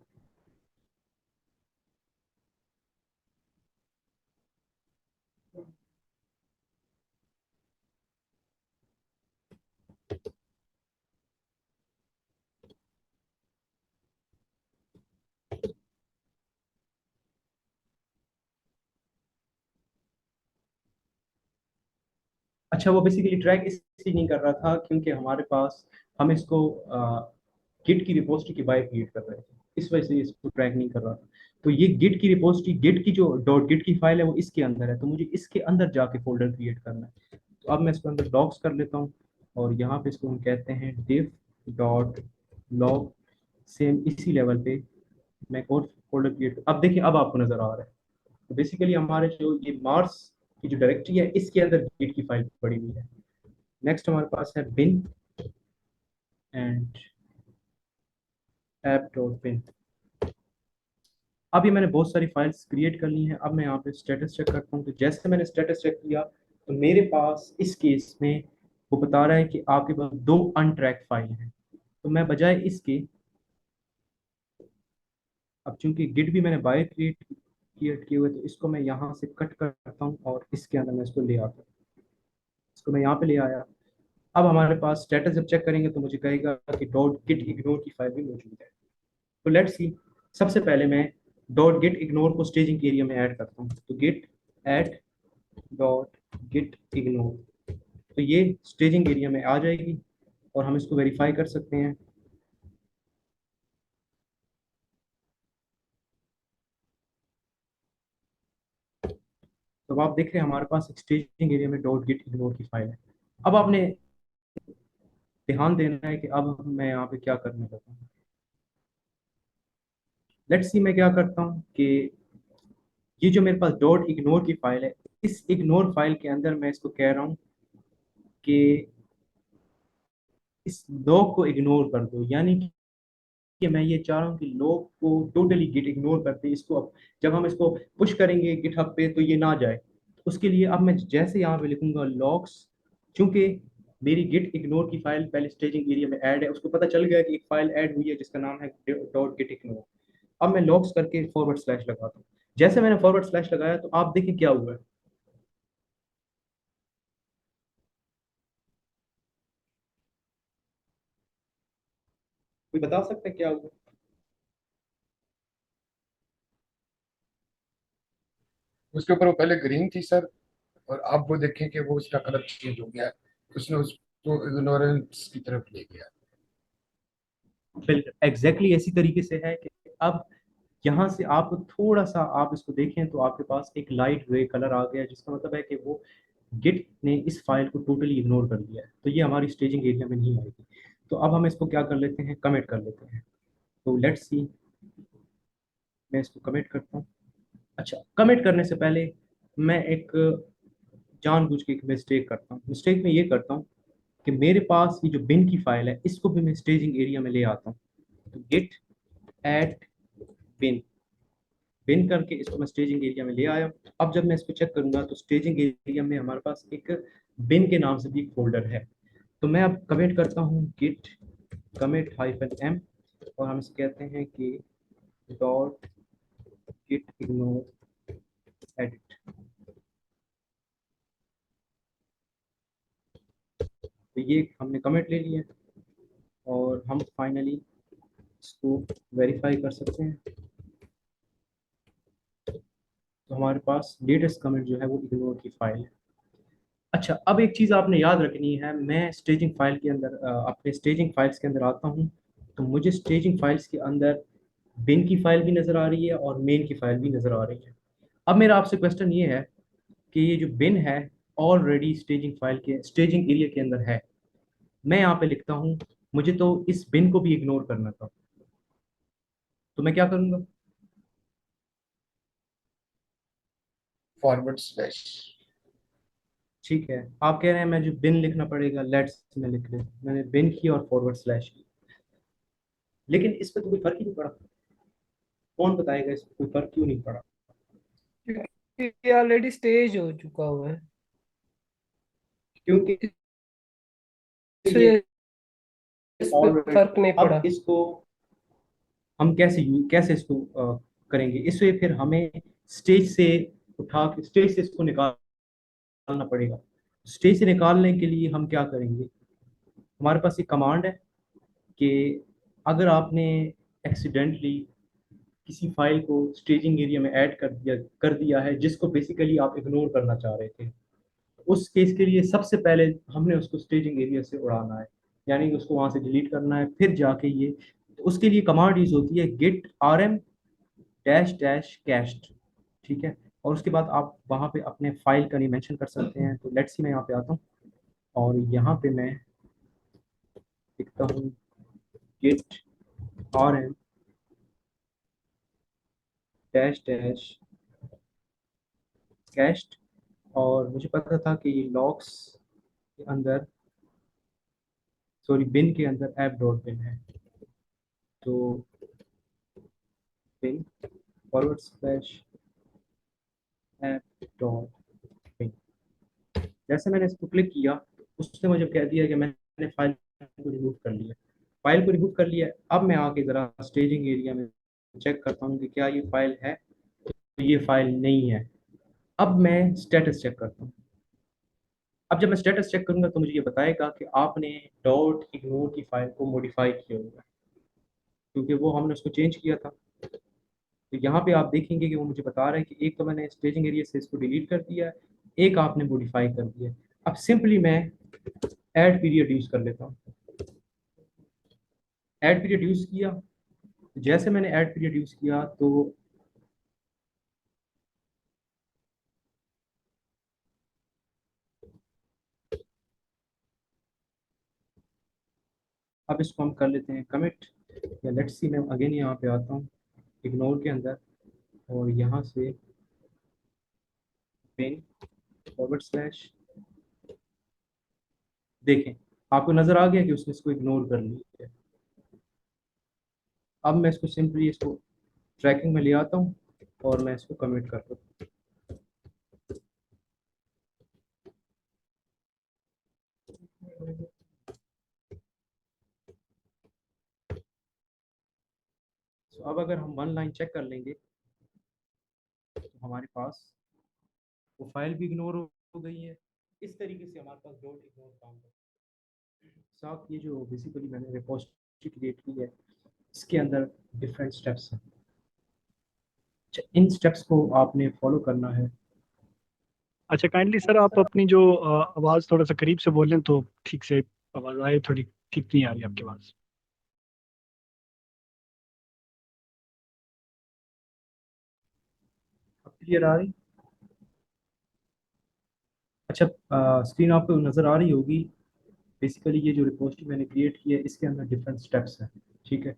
S1: अच्छा, वो बेसिकली ट्रैक इसलिए नहीं कर रहा था क्योंकि हमारे पास, हम इसको गिट की रिपोजिटरी के बाहर क्रिएट कर रहे थे, इस वजह से इसको ट्रैक नहीं कर रहा था। तो ये गिट की रिपोजिटरी, गिट की जो डॉट गिट की फाइल है वो इसके अंदर है, तो मुझे इसके अंदर जाके फोल्डर क्रिएट करना है। तो अब मैं इसको अंदर डॉक्स कर लेता हूँ, और यहाँ पे इसको हम कहते हैं div डॉट लॉग। सेम इसी लेवल पे मैं एक और फोल्डर क्रिएट, अब देखिए अब आपको नजर आ रहा है। तो बेसिकली हमारे जो ये मार्स की जो डायरेक्टरी है इसके अंदर गिट की फाइल पड़ी हुई है। नेक्स्ट हमारे पास है बिन एंड ऐप डॉट बिन। अब ये मैंने बहुत सारी फाइल्स क्रिएट कर ली हैं। अब मैं यहाँ पे स्टेटस चेक करता हूँ। तो जैसे मैंने स्टेटस चेक किया तो मेरे पास इस केस में वो बता रहा है कि आपके पास 2 अनट्रैक फाइल हैं। तो मैं बजाय इसके, अब चूंकि गिट भी मैंने बाय क्रिएट किए हुए, तो इसको मैं यहाँ से कट करता हूँ और इसके अंदर मैं इसको ले आता हूँ। इसको मैं यहाँ पे ले आया। अब हमारे पास स्टेटस जब चेक करेंगे तो मुझे कहेगा कि डॉट गिट इग्नोर की फाइल भी मौजूद है। तो लेट्स सी, सबसे पहले मैं डॉट गिट इग्नोर को स्टेजिंग एरिया में ऐड करता हूँ। तो Git add dot Git ignore, तो ये स्टेजिंग एरिया में आ जाएगी और हम इसको वेरीफाई कर सकते हैं। तो अब आप देख रहे हैं हमारे पास एक स्टेजिंग एरिया में डॉट गिट इग्नोर की फाइल है। अब आपने ध्यान देना है कि अब मैं यहाँ पे क्या करने लगा हूँ। लेट्स सी मैं क्या करता हूँ कि ये जो मेरे पास डॉट इग्नोर की फाइल है, इस इग्नोर फाइल के अंदर मैं इसको कह रहा हूँ कि इस लॉग को इग्नोर कर दो, यानी कि मैं ये चाह रहा हूँ कि लॉग को टोटली गिट इग्नोर कर दे इसको। अब जब हम इसको पुश करेंगे गिटहब पे तो ये ना जाए, उसके लिए अब मैं जैसे यहाँ पे लिखूंगा लॉग्स, चूंकि मेरी गिट इग्नोर की फाइल पहले स्टेजिंग एरिया में ऐड है, उसको पता चल गया कि एक फाइल ऐड हुई है जिसका नाम है डॉट गिट इग्नोर। अब मैं लॉग्स करके फॉरवर्ड स्लैश लगाता हूँ। जैसे मैंने फॉरवर्ड स्लैश लगाया तो आप देखिए क्या हुआ है। कोई बता सकता है क्या हुआ?
S2: उसके ऊपर वो पहले ग्रीन थी सर, और अब वो देखें कि वो उसका कलर चेंज हो गया है, उसने उसको इग्नोरेंस की तरफ ले गया।
S1: बिल्कुल एग्जैक्टली इसी तरीके से है कि अब यहाँ से आप थोड़ा सा आप इसको देखें तो आपके पास एक लाइट ग्रे कलर आ गया है, जिसका मतलब है कि वो गिट ने इस फाइल को टोटली इग्नोर कर दिया है, तो ये हमारी स्टेजिंग एरिया में नहीं आएगी। तो अब हम इसको क्या कर लेते हैं, कमिट कर लेते हैं। तो लेट्स सी, मैं इसको कमिट करता हूँ। अच्छा, कमिट करने से पहले मैं एक जानबूझ के एक मिस्टेक करता हूँ। मिस्टेक में ये करता हूँ कि मेरे पास ये जो बिन की फाइल है इसको भी मैं स्टेजिंग एरिया में ले आता हूँ। तो गिट एट बिन, बिन करके इसको मैं स्टेजिंग एरिया में ले आया। अब जब मैं इसको चेक करूंगा तो स्टेजिंग एरिया में हमारे पास एक बिन के नाम से भी एक फोल्डर है। तो मैं अब कमिट करता हूँ गिट कमिट हाइफन एम, और हम इसे कहते हैं कि डॉट गिट इग्नोर एडिट। तो ये हमने कमिट ले लिया और हम फाइनली इसको वेरीफाई कर सकते हैं। तो हमारे पास लेटेस्ट कमिट जो है वो इग्नोर की फाइल है। अच्छा, अब एक चीज़ आपने याद रखनी है, मैं स्टेजिंग फाइल के अंदर अपने स्टेजिंग फाइल्स के अंदर आता हूँ तो मुझे स्टेजिंग फाइल्स के अंदर बिन की फाइल भी नज़र आ रही है और मेन की फाइल भी नज़र आ रही है। अब मेरा आपसे क्वेश्चन ये है कि ये जो बिन है ऑलरेडी स्टेजिंग फाइल के स्टेजिंग एरिया के अंदर है, मैं यहाँ पे लिखता हूँ मुझे तो इस बिन को भी इग्नोर करना था, तो मैं क्या करूँगा?
S2: Forward slash.
S1: ठीक है, आप कह रहे हैं मैं जो बिन लिखना पड़ेगा, लेट्स में लिख ले, मैंने बिन की और फॉरवर्ड स्लैश की, लेकिन इस पर तो कोई फर्क ही नहीं पड़ा। कौन बताएगा इस पर कोई फर्क क्यों नहीं पड़ा?
S4: क्योंकि ये ऑलरेडी स्टेज हो चुका हुआ है,
S1: क्योंकि ये
S4: इसलिए इस पे
S1: ऑलरेडी,
S4: फर्क नहीं
S1: अब
S4: पड़ा।
S1: इसको हम कैसे इसको करेंगे, इससे फिर हमें स्टेज से उठा के स्टेज से इसको निकालना पड़ेगा। स्टेज से निकालने के लिए हम क्या करेंगे, हमारे पास एक कमांड है कि अगर आपने एक्सीडेंटली किसी फाइल को स्टेजिंग एरिया में ऐड कर दिया है जिसको बेसिकली आप इग्नोर करना चाह रहे थे, उस केस के लिए सबसे पहले हमने उसको स्टेजिंग एरिया से उड़ाना है, यानी कि उसको वहां से डिलीट करना है, फिर जाके ये, तो उसके लिए कमांड यूज होती है Git rm dash dash cached. ठीक है, और उसके बाद आप वहां पे अपने फाइल का नहीं मेंशन कर सकते हैं। तो लेट्स सी, मैं यहाँ पे आता हूँ और यहाँ पे मैं लिखता हूँ Git rm dash dash cached, और मुझे पता था कि ये लॉग्स के अंदर, सॉरी बिन के अंदर ऐप डॉट बिन है। तो bin forward slash app dot bin, जैसे मैंने इसको क्लिक किया तो उसने मुझे कह दिया कि मैंने फाइल को रिमूव कर लिया। फाइल को रिमूव कर लिया, अब मैं आके ज़रा स्टेजिंग एरिया में चेक करता हूँ कि क्या ये फाइल है, तो ये फाइल नहीं है। अब मैं स्टेटस चेक करता हूँ। अब जब मैं स्टेटस चेक करूंगा तो मुझे ये बताएगा कि आपने डॉट इग्नोर की फाइल को मॉडिफाई किया हुआ है, क्योंकि वो हमने उसको चेंज किया था। तो यहाँ पे आप देखेंगे कि वो मुझे बता रहा है कि एक तो मैंने स्टेजिंग एरिया से इसको डिलीट कर दिया है, एक आपने मॉडिफाई कर दिया है। अब सिंपली मैं ऐड पीरियड यूज कर लेता हूँ। ऐड पीरियड यूज किया, जैसे मैंने ऐड पीरियड यूज किया तो अब इसको हम कर लेते हैं कमिट, या लेट्स सी, मैं अगेन यहाँ पे आता हूँ इग्नोर के अंदर और यहाँ से बिन फॉरवर्ड स्लैश, देखें आपको नजर आ गया कि उसने इसको इग्नोर कर लिया। अब मैं इसको सिंपली इसको ट्रैकिंग में ले आता हूँ और मैं इसको कमिट कर दूँ। तो अब अगर हम वन लाइन चेक कर लेंगे तो हमारे पास वो फाइल भी इग्नोर हो गई है। इस तरीके से हमारे पास डॉट इग्नोर काम करता है। साथ ये जो बेसिकली मैंने रिपोजिटरी क्रिएट की है इसके अंदर डिफरेंट स्टेप्स हैं। अच्छा, इन स्टेप्स को आपने फॉलो करना है।
S6: अच्छा, काइंडली सर आप अपनी जो आवाज़ थोड़ा सा करीब से बोलें तो ठीक से आवाज़ आए, थोड़ी ठीक नहीं आ रही आपकी आवाज़।
S1: अब क्लियर आ रही? अच्छा, स्क्रीन आपको नज़र आ रही होगी। बेसिकली ये जो रिपोजिटरी मैंने क्रिएट की है इसके अंदर डिफरेंट स्टेप्स हैं। ठीक है,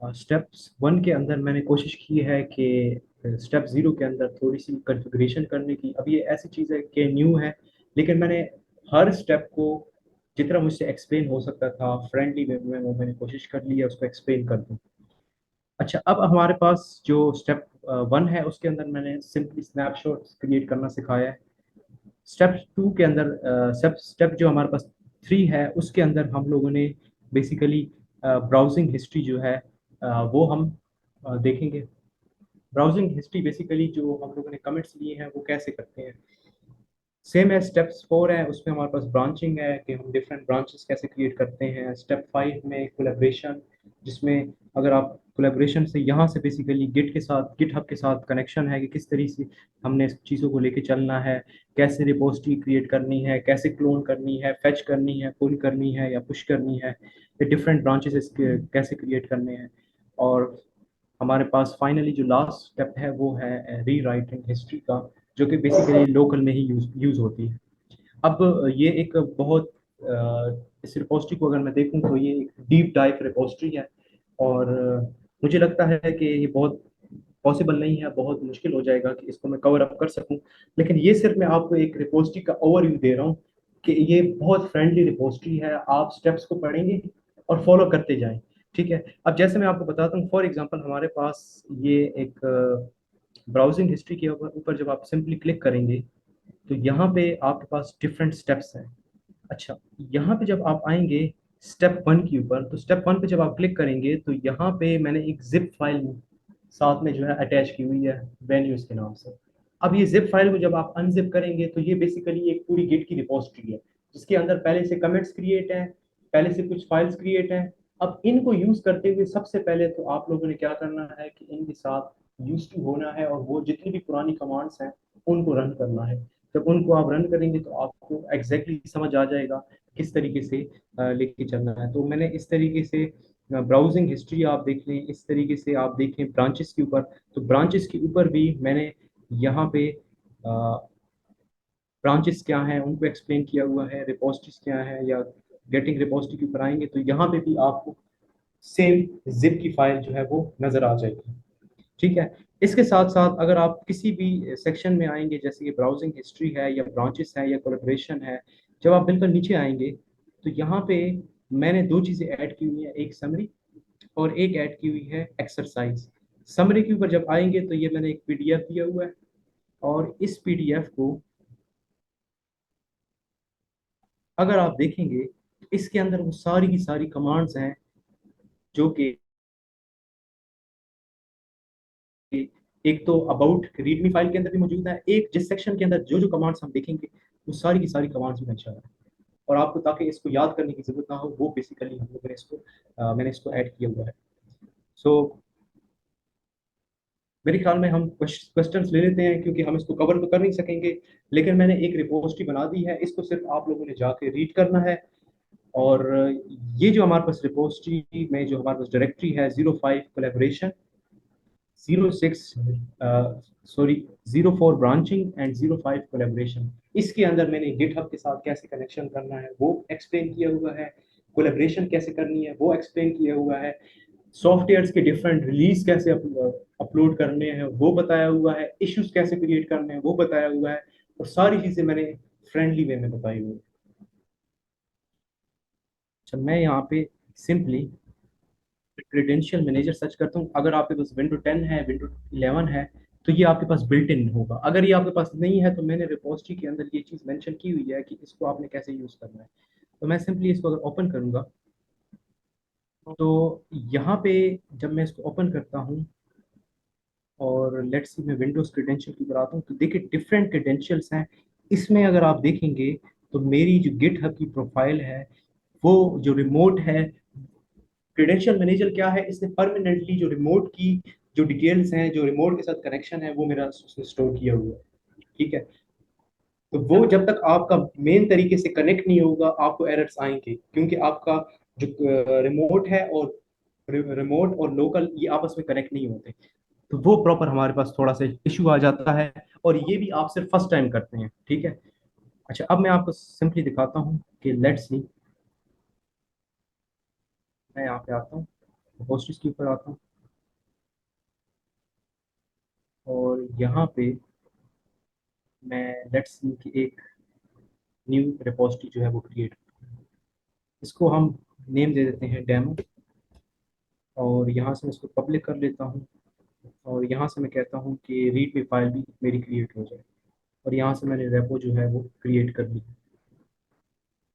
S1: स्टेप्स वन के अंदर मैंने कोशिश की है कि स्टेप ज़ीरो के अंदर थोड़ी सी कॉन्फ़िगरेशन करने की। अब ये ऐसी चीज़ है कि न्यू है, लेकिन मैंने हर स्टेप को जितना मुझसे एक्सप्लेन हो सकता था फ्रेंडली वे में वो मैंने कोशिश कर ली है उसको एक्सप्लेन कर दूँ। अच्छा, अब हमारे पास जो स्टेप वन है उसके अंदर मैंने सिंपली स्नैपशॉट क्रिएट करना सिखाया है। स्टेप टू के अंदर स्टेप स्टेप जो हमारे पास थ्री है उसके अंदर हम लोगों ने बेसिकली ब्राउजिंग हिस्ट्री जो है वो हम देखेंगे। ब्राउजिंग हिस्ट्री बेसिकली जो हम लोगों ने कमेंट्स लिए हैं वो कैसे करते हैं। सेम है, स्टेप्स फोर है उसमें हमारे पास ब्रांचिंग है कि हम डिफरेंट ब्रांचेस कैसे क्रिएट करते हैं। स्टेप फाइव में कोलेब्रेशन, जिसमें अगर आप कोलेब्रेशन से यहाँ से बेसिकली गिट के साथ गिटहब के साथ कनेक्शन है कि किस तरीके से हमने चीज़ों को लेके चलना है, कैसे रिपोजिटरी क्रिएट करनी है, कैसे क्लोन करनी है, फेच करनी है, पुल करनी है या पुश करनी है, ये डिफरेंट ब्रांचेस कैसे क्रिएट करने हैं। और हमारे पास फाइनली जो लास्ट स्टेप है वो है री राइटिंग हिस्ट्री का, जो कि बेसिकली लोकल में ही यूज़ होती है। अब ये एक बहुत इस रिपोजिटरी को अगर मैं देखूं तो ये एक डीप डाइव रिपोजिटरी है और मुझे लगता है कि ये बहुत पॉसिबल नहीं है, बहुत मुश्किल हो जाएगा कि इसको मैं कवर अप कर सकूं। लेकिन ये सिर्फ मैं आपको एक रिपोजिटरी का ओवरव्यू दे रहा हूँ कि ये बहुत फ्रेंडली रिपोजिटरी है। आप स्टेप्स को पढ़ेंगे और फॉलो करते जाएं। ठीक है, अब जैसे मैं आपको बताता हूँ, फॉर एग्जांपल हमारे पास ये एक ब्राउजिंग हिस्ट्री के ऊपर जब आप सिंपली क्लिक करेंगे तो यहाँ पे आपके पास डिफरेंट स्टेप्स हैं। अच्छा, यहाँ पे जब आप आएंगे स्टेप वन के ऊपर, तो स्टेप वन पे जब आप क्लिक करेंगे तो यहाँ पे मैंने एक जिप फाइल साथ में जो है अटैच की हुई है वेन्यूज के नाम से। अब ये जिप फाइल को जब आप अनजिप करेंगे तो ये बेसिकली एक पूरी गिट की रिपोजिटरी है जिसके अंदर पहले से कमेंट्स क्रिएट हैं, पहले से कुछ फाइल्स क्रिएट हैं। अब इनको यूज करते हुए सबसे पहले तो आप लोगों ने क्या करना है कि इनके साथ यूज टू होना है और वो जितनी भी पुरानी कमांड्स हैं उनको रन करना है। जब उनको आप रन करेंगे तो आपको एग्जैक्टली समझ आ जाएगा किस तरीके से लेके चलना है। तो मैंने इस तरीके से ब्राउजिंग हिस्ट्री आप देख लें, इस तरीके से आप देखें ब्रांचेस के ऊपर, तो ब्रांचेस के ऊपर भी मैंने यहाँ पे ब्रांचेस क्या हैं उनको एक्सप्लेन किया हुआ है, रिपोजिटरीज क्या है, या गेटिंग रिपोजिटरी के ऊपर आएंगे तो यहाँ पे भी आपको सेम जिप की फाइल जो है वो नजर आ जाएगी। ठीक है, इसके साथ साथ अगर आप किसी भी सेक्शन में आएंगे जैसे कि ब्राउजिंग हिस्ट्री है या ब्रांचेस है या कोलैबोरेशन है, जब आप बिल्कुल नीचे आएंगे तो यहाँ पे मैंने दो चीज़ें ऐड की हुई हैं, एक समरी और एक ऐड की हुई है एक्सरसाइज। समरी के ऊपर जब आएंगे तो ये मैंने एक पीडीएफ दिया हुआ है और इस पीडीएफ को अगर आप देखेंगे तो इसके अंदर वो सारी की सारी कमांड्स हैं जो कि एक तो अबाउट रीडमी फाइल के अंदर भी मौजूद है, एक जिस सेक्शन के अंदर जो जो कमांड्स हम देखेंगे वो सारी की सारी कमांड्स में अच्छा है। और आपको ताकि इसको याद करने की जरूरत ना हो वो बेसिकली हम लोगों ने इसको मैंने इसको ऐड किया हुआ है। सो मेरे ख्याल में हम क्वेश्चंस ले लेते हैं क्योंकि हम इसको कवर तो कर नहीं सकेंगे, लेकिन मैंने एक रिपोजिटरी बना दी है, इसको सिर्फ आप लोगों ने जाके रीड करना है। और ये जो हमारे पास रिपोजिटरी में जो हमारे पास डायरेक्टरी है 05 collaboration, 06 sorry 04 branching and 05 collaboration, इसके अंदर मैंने गिटहब के साथ कैसे कनेक्शन करना है वो एक्सप्लेन किया हुआ है, कोलेबोरेशन कैसे करनी है वो एक्सप्लेन किया हुआ है, सॉफ्टवेयर्स के डिफरेंट रिलीज कैसे अपलोड करने हैं वो बताया हुआ है, इश्यूज कैसे क्रिएट करने हैं वो बताया हुआ है, और सारी चीज़ें मैंने फ्रेंडली वे में बताई हुई है। अच्छा, मैं यहाँ पे सिंपली क्रेडेंशियल मैनेजर सर्च करता हूँ। अगर आपके पास विंडो 10 है, विंडो 11 है, तो ये आपके पास बिल्ट इन होगा। अगर ये आपके पास नहीं है तो मैंने रिपोजिटरी के अंदर ये चीज़ मेंशन की हुई है कि इसको आपने कैसे यूज़ करना है। तो मैं सिंपली इसको अगर ओपन करूँगा तो यहाँ पे जब मैं इसको ओपन करता हूँ और लेट्स सी मैं विंडोज़ क्रेडेंशियल की तरह आता हूँ, तो देखिए डिफरेंट क्रेडेंशियल्स हैं इसमें। अगर आप देखेंगे तो मेरी जो गिटहब की प्रोफाइल है, वो जो रिमोट है, क्रेडेंशियल मैनेजर क्या है, इसने परमानेंटली जो रिमोट की जो डिटेल्स हैं, जो रिमोट के साथ कनेक्शन है, वो मेरा उसने स्टोर किया हुआ है। ठीक है, तो वो जब तक आपका मेन तरीके से कनेक्ट नहीं होगा आपको एरर्स आएंगे, क्योंकि आपका जो रिमोट है और रिमोट और लोकल ये आपस में कनेक्ट नहीं होते। तो वो प्रॉपर हमारे पास थोड़ा सा इशू आ जाता है, और ये भी आप सिर्फ फर्स्ट टाइम करते हैं। ठीक है, अच्छा अब मैं आपको सिंपली दिखाता हूँ कि लेट्स सी, मैं यहाँ पे आता हूँ, होस्टिस के ऊपर आता हूँ, और यहाँ पे मैं लेट्स सी कि एक न्यू रिपोजिटरी जो है वो क्रिएट, इसको हम नेम दे देते हैं डेमो, और यहाँ से मैं इसको पब्लिक कर लेता हूँ, और यहाँ से मैं कहता हूँ कि रीड मी फाइल भी मेरी क्रिएट हो जाए, और यहाँ से मैंने रेपो जो है वो क्रिएट कर ली।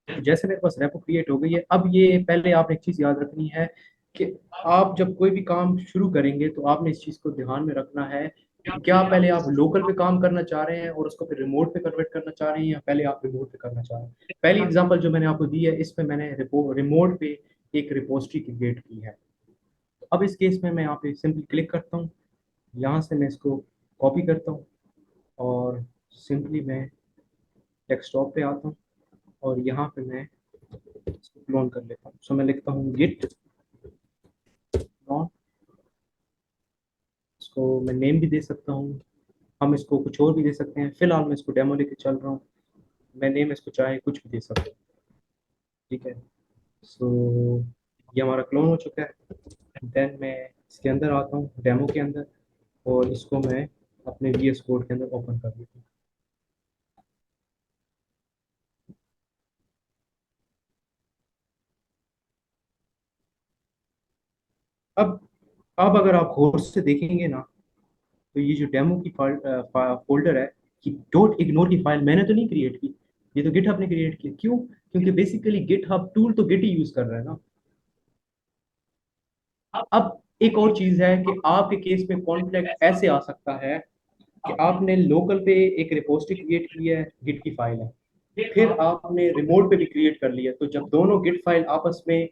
S1: तो जैसे मेरे पास रेपो क्रिएट हो गई है, अब ये पहले आपने एक चीज़ याद रखनी है कि आप जब कोई भी काम शुरू करेंगे तो आपने इस चीज़ को ध्यान में रखना है कि क्या पहले आप लोकल पे काम करना चाह रहे हैं और उसको फिर रिमोट पे कन्वर्ट करना चाह रहे हैं, या पहले आप रिमोट पे करना चाह रहे हैं। पहली एग्जांपल जो मैंने आपको दी है, इसमें मैंने रिमोट पे एक रिपोजिटरी क्रिएट की है। तो अब इस केस में मैं यहाँ पे सिंपली क्लिक करता हूँ, यहाँ से मैं इसको कॉपी करता हूँ, और सिंपली मैं डेस्कटॉप पे आता हूँ, और यहाँ पे मैं इसको क्लोन कर लेता हूँ। सो मैं लिखता हूँ गिट क्लोन, इसको मैं नेम भी दे सकता हूँ, हम इसको कुछ और भी दे सकते हैं। फिलहाल मैं इसको डेमो लेके चल रहा हूँ, मैं नेम इसको चाहे कुछ भी दे सकता हूँ। ठीक है, सो ये हमारा क्लोन हो चुका है। देन मैं इसके अंदर आता हूँ, डेमो के अंदर, और इसको मैं अपने वी एस कोड के अंदर ओपन कर देता हूँ। अब अब अगर आप गौर से देखेंगे ना, तो ये जो डेमो की फोल्डर है, कि डोंट इग्नोर की फाइल मैंने तो नहीं क्रिएट की, ये तो गिटहब ने क्रिएट की। क्यों? क्योंकि बेसिकली गिटहब टूल तो गिट ही यूज कर रहा है ना। अब एक और चीज है कि आपके केस में कॉन्फ्लिक्ट ऐसे आ सकता है कि आपने लोकल पे एक रिपोजिटरी क्रिएट की है, गिट की फाइल है, फिर आपने रिमोट पे भी क्रिएट कर लिया, तो जब दोनों गिट फाइल आपस में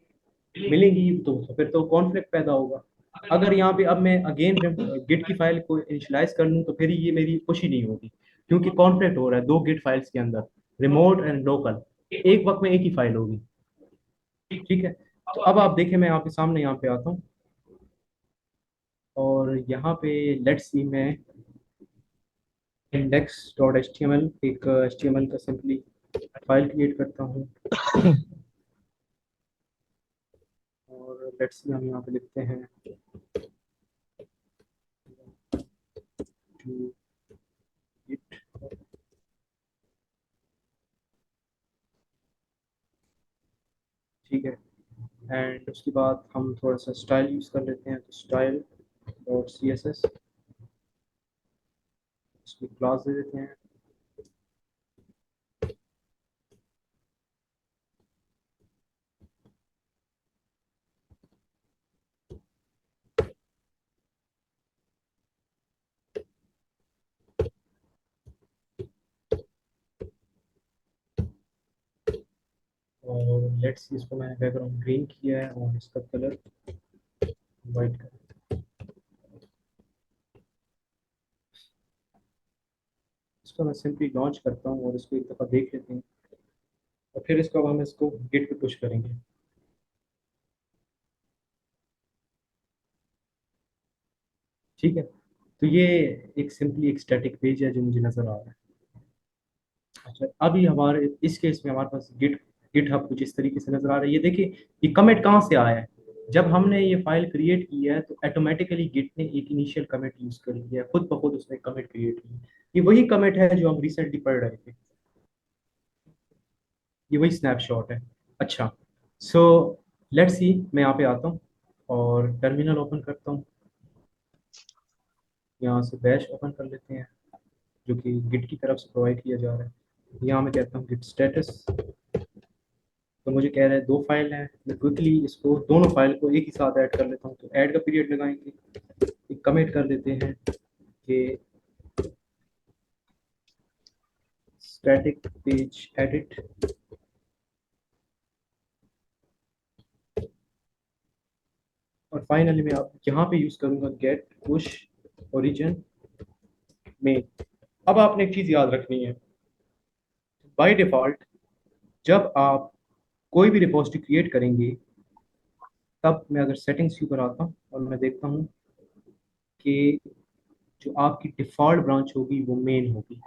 S1: मिलेंगी तो फिर तो कॉन्फ्लिक्ट पैदा होगा। अगर यहाँ पे अब मैं अगेन गिट की फाइल को इनिशियलाइज कर लूँ तो फिर ये मेरी खुशी नहीं होगी, क्योंकि कॉन्फ्लिक्ट हो रहा है दो गिट फाइल्स के अंदर, रिमोट एंड लोकल, एक वक्त में एक ही फाइल होगी। ठीक है, तो अब आप देखें, मैं आपके सामने यहाँ पे आता हूँ, और यहाँ पे लेट्स सी मैं index dot H T M L, एक एच टी एम एल का सिंपली फाइल क्रिएट करता हूँ, और लेट्स सी हम यहाँ पे लिखते हैं to git। ठीक है, एंड उसके बाद हम थोड़ा सा स्टाइल यूज़ कर लेते हैं, तो style dot C S S, इसको क्लास दे देते हैं। और लेट्स इसको मैंने बैकग्राउंड ग्रीन किया है और इसका कलर वाइट कर, इसको मैं सिंपली लॉन्च करता हूँ और इसको एक दफ़ा देख लेते हैं, और फिर इसको हम इसको गिट पे पुश करेंगे। ठीक है, तो ये एक सिंपली एक स्टैटिक पेज है जो मुझे नज़र आ रहा है। अच्छा, अभी हमारे इस केस में हमारे पास गिट गिट हब कुछ इस तरीके से नजर आ रहा है। ये देखिए, ये कमिट कहाँ से आया है। जब हमने ये फाइल क्रिएट की है तो ऑटोमेटिकली गिट ने एक इनिशियल कमिट यूज कर लिया है, खुद ब खुद उसने कमिट क्रिएट की। ये वही कमिट है जो हम रिसेंटली पढ़ रहे थे, ये वही स्नैपशॉट है। अच्छा, सो लेट्स सी, मैं यहाँ पे आता हूँ और टर्मिनल ओपन करता हूँ। यहाँ से बैश ओपन कर लेते हैं जो कि गिट की तरफ से प्रोवाइड किया जा रहा है। यहाँ मैं कहता हूँ गिट स्टेटस। तो मुझे कह रहा है 2 फाइल हैं, मैं क्विकली इसको दोनों फाइल को एक ही साथ ऐड कर लेता हूँ। तो ऐड का पीरियड लगाएंगे, एक कमेंट कर देते हैं कि स्टैटिक पेज एडिट, और फाइनली मैं आप यहाँ पे यूज करूंगा गेट पुश ओरिजिन में। अब आपने एक चीज याद रखनी है, बाय डिफॉल्ट जब आप कोई भी रिपोजिटरी क्रिएट करेंगे, तब मैं अगर सेटिंग्स के ऊपर आता हूँ और मैं देखता हूँ कि जो आपकी डिफॉल्ट ब्रांच होगी वो मेन होगी।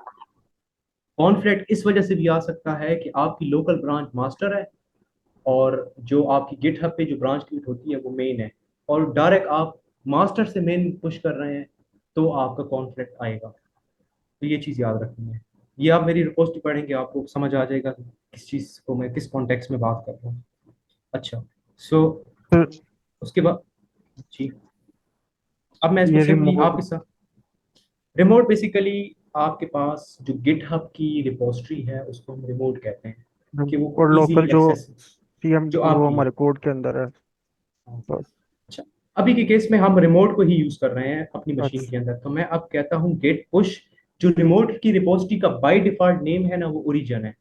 S1: कॉन्फ्लिक्ट इस वजह से भी आ सकता है कि आपकी लोकल ब्रांच मास्टर है और जो आपकी गिटहब पे जो ब्रांच क्रिएट होती है वो मेन है, और डायरेक्ट आप मास्टर से मेन पुश कर रहे हैं, तो आपका कॉन्फ्लिक्ट आएगा। तो ये चीज़ याद रखनी है। ये आप मेरी रिपोस्ट पढ़ेंगे, आपको समझ आ जाएगा कि किस चीज़ को मैं किस कॉन्टेक्स्ट में बात कर रहा हूँ। अच्छा, सो
S5: फिर
S1: उसके बाद जी, अब मैं इसको
S5: ये
S1: सिंपली
S5: रिमोट।
S1: आपके साथ रिमोट बेसिकली आपके पास जो गिटहब की रिपोजिटरी है उसको हम रिमोट कहते हैं, कि वो
S5: और लोकल
S1: इजीली
S5: जो
S1: एक्सेस
S5: सीएमडी
S1: जो
S5: वो
S1: आपकी है।
S5: हमारे कोड के अंदर है। तो
S1: अच्छा, अभी के केस में हम रिमोट को ही यूज कर रहे हैं अपनी मशीन
S5: अच्छा।
S1: के अंदर। तो मैं अब कहता हूँ गेट पुश, जो रिमोट की रिपोजिटरी का बाय डिफॉल्ट नेम है ना वो ओरिजिन है।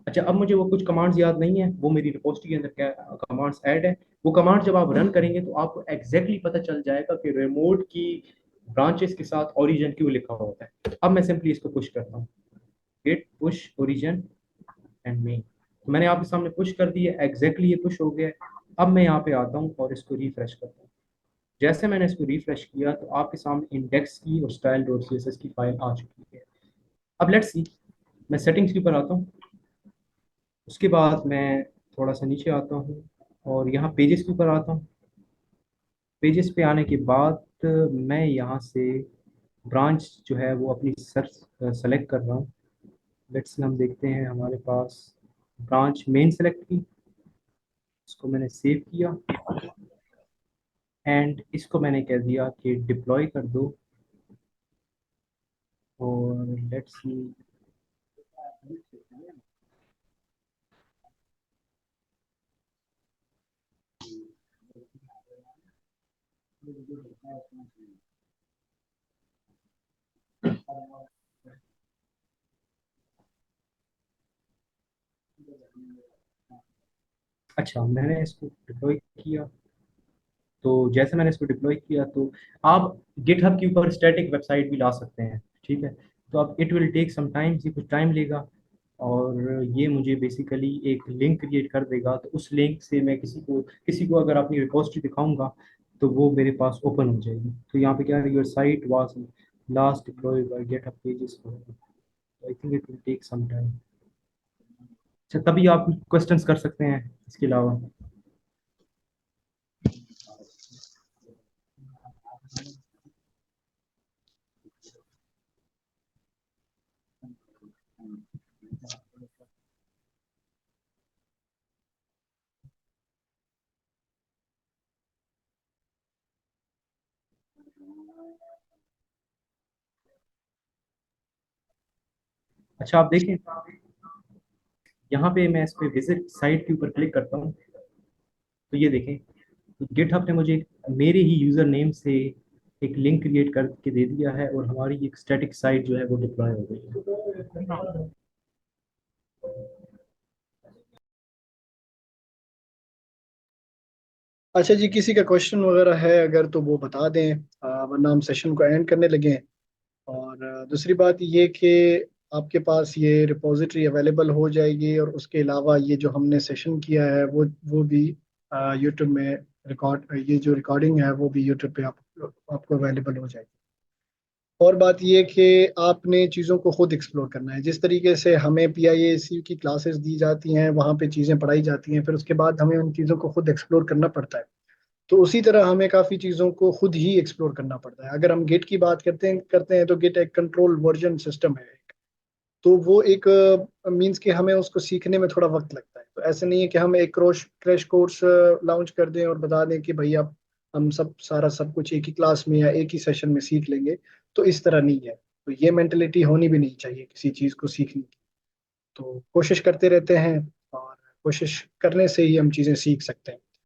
S1: अच्छा, अब मुझे वो कुछ कमांड्स याद नहीं है, वो मेरी रिपोजिटरी के अंदर क्या कमांड्स ऐड है। वो कमांड जब आप रन करेंगे तो आपको एग्जैक्टली पता चल जाएगा कि रिमोट की ब्रांचेस के साथ ओरिजिन क्यों लिखा होता है। अब मैं सिंपली इसको पुश करता हूँ, Git push origin and main. तो मैंने आपके सामने पुश कर दिया, एग्जैक्टली ये पुश हो गया। अब मैं यहाँ पे आता हूँ और इसको रिफ्रेश करता हूँ। जैसे मैंने इसको रिफ्रेश किया तो आपके सामने इंडेक्स की और style dot C S S की फाइल आ चुकी है। अब लेट्स सी, मैं सेटिंग्स के ऊपर आता हूँ। उसके बाद मैं थोड़ा सा नीचे आता हूँ और यहाँ पेजेस के ऊपर आता हूँ। पेजेस पे आने के बाद मैं यहाँ से ब्रांच जो है वो अपनी सर्च सेलेक्ट कर रहा हूँ। लेट्स से हम देखते हैं हमारे पास ब्रांच मेन सेलेक्ट की, इसको मैंने सेव किया एंड इसको मैंने कह दिया कि डिप्लॉय कर दो। और लेट्स सी, अच्छा मैंने इसको डिप्लॉय किया। तो जैसे मैंने इसको डिप्लॉय किया तो आप गिटहब के ऊपर स्टैटिक वेबसाइट भी ला सकते हैं, ठीक है। तो अब it will take some time, ये कुछ टाइम लेगा और ये मुझे बेसिकली एक लिंक क्रिएट कर देगा। तो उस लिंक से मैं किसी को अगर अपनी रिपोजिटरी दिखाऊंगा तो वो मेरे पास ओपन हो जाएगी। तो यहाँ पे क्या है, your site was last deployed by GitHub pages. I think it will take some time. अच्छा, तभी आप क्वेश्चंस कर सकते हैं इसके अलावा। अच्छा, आप देखें यहाँ पे मैं इस पे विजिट साइट के ऊपर क्लिक करता हूँ तो ये देखें, तो गिटहब ने मुझे मेरे ही यूजर नेम से एक लिंक क्रिएट करके दे दिया है और हमारी एक स्टैटिक साइट जो है वो डिप्लॉय हो गई है।
S7: अच्छा जी, किसी का क्वेश्चन वगैरह है अगर तो वो बता दें, वरना हम सेशन को एंड करने लगे हैं। और दूसरी बात ये कि आपके पास ये रिपॉजिटरी अवेलेबल हो जाएगी, और उसके अलावा ये जो हमने सेशन किया है वो भी यूट्यूब में ये जो रिकॉर्डिंग है वो भी यूट्यूब पे आपको अवेलेबल हो जाएगी। और बात ये कि आपने चीज़ों को खुद एक्सप्लोर करना है। जिस तरीके से हमें PIAC की क्लासेस दी जाती हैं, वहाँ पे चीज़ें पढ़ाई जाती हैं, फिर उसके बाद हमें उन चीज़ों को खुद एक्सप्लोर करना पड़ता है। तो उसी तरह हमें काफ़ी चीज़ों को खुद ही एक्सप्लोर करना पड़ता है। अगर हम गिट की बात करते हैं तो गिट एक कंट्रोल वर्जन सिस्टम है। तो वो एक मीन्स कि हमें उसको सीखने में थोड़ा वक्त लगता है। तो ऐसे नहीं है कि हम एक क्रैश कोर्स लॉन्च कर दें और बता दें कि भैया हम सब कुछ एक ही क्लास में या एक ही सेशन में सीख लेंगे। तो इस तरह नहीं है। तो ये मेंटेलिटी होनी भी नहीं चाहिए किसी चीज़ को सीखने की। तो कोशिश करते रहते हैं, और कोशिश करने से ही हम चीज़ें सीख सकते हैं।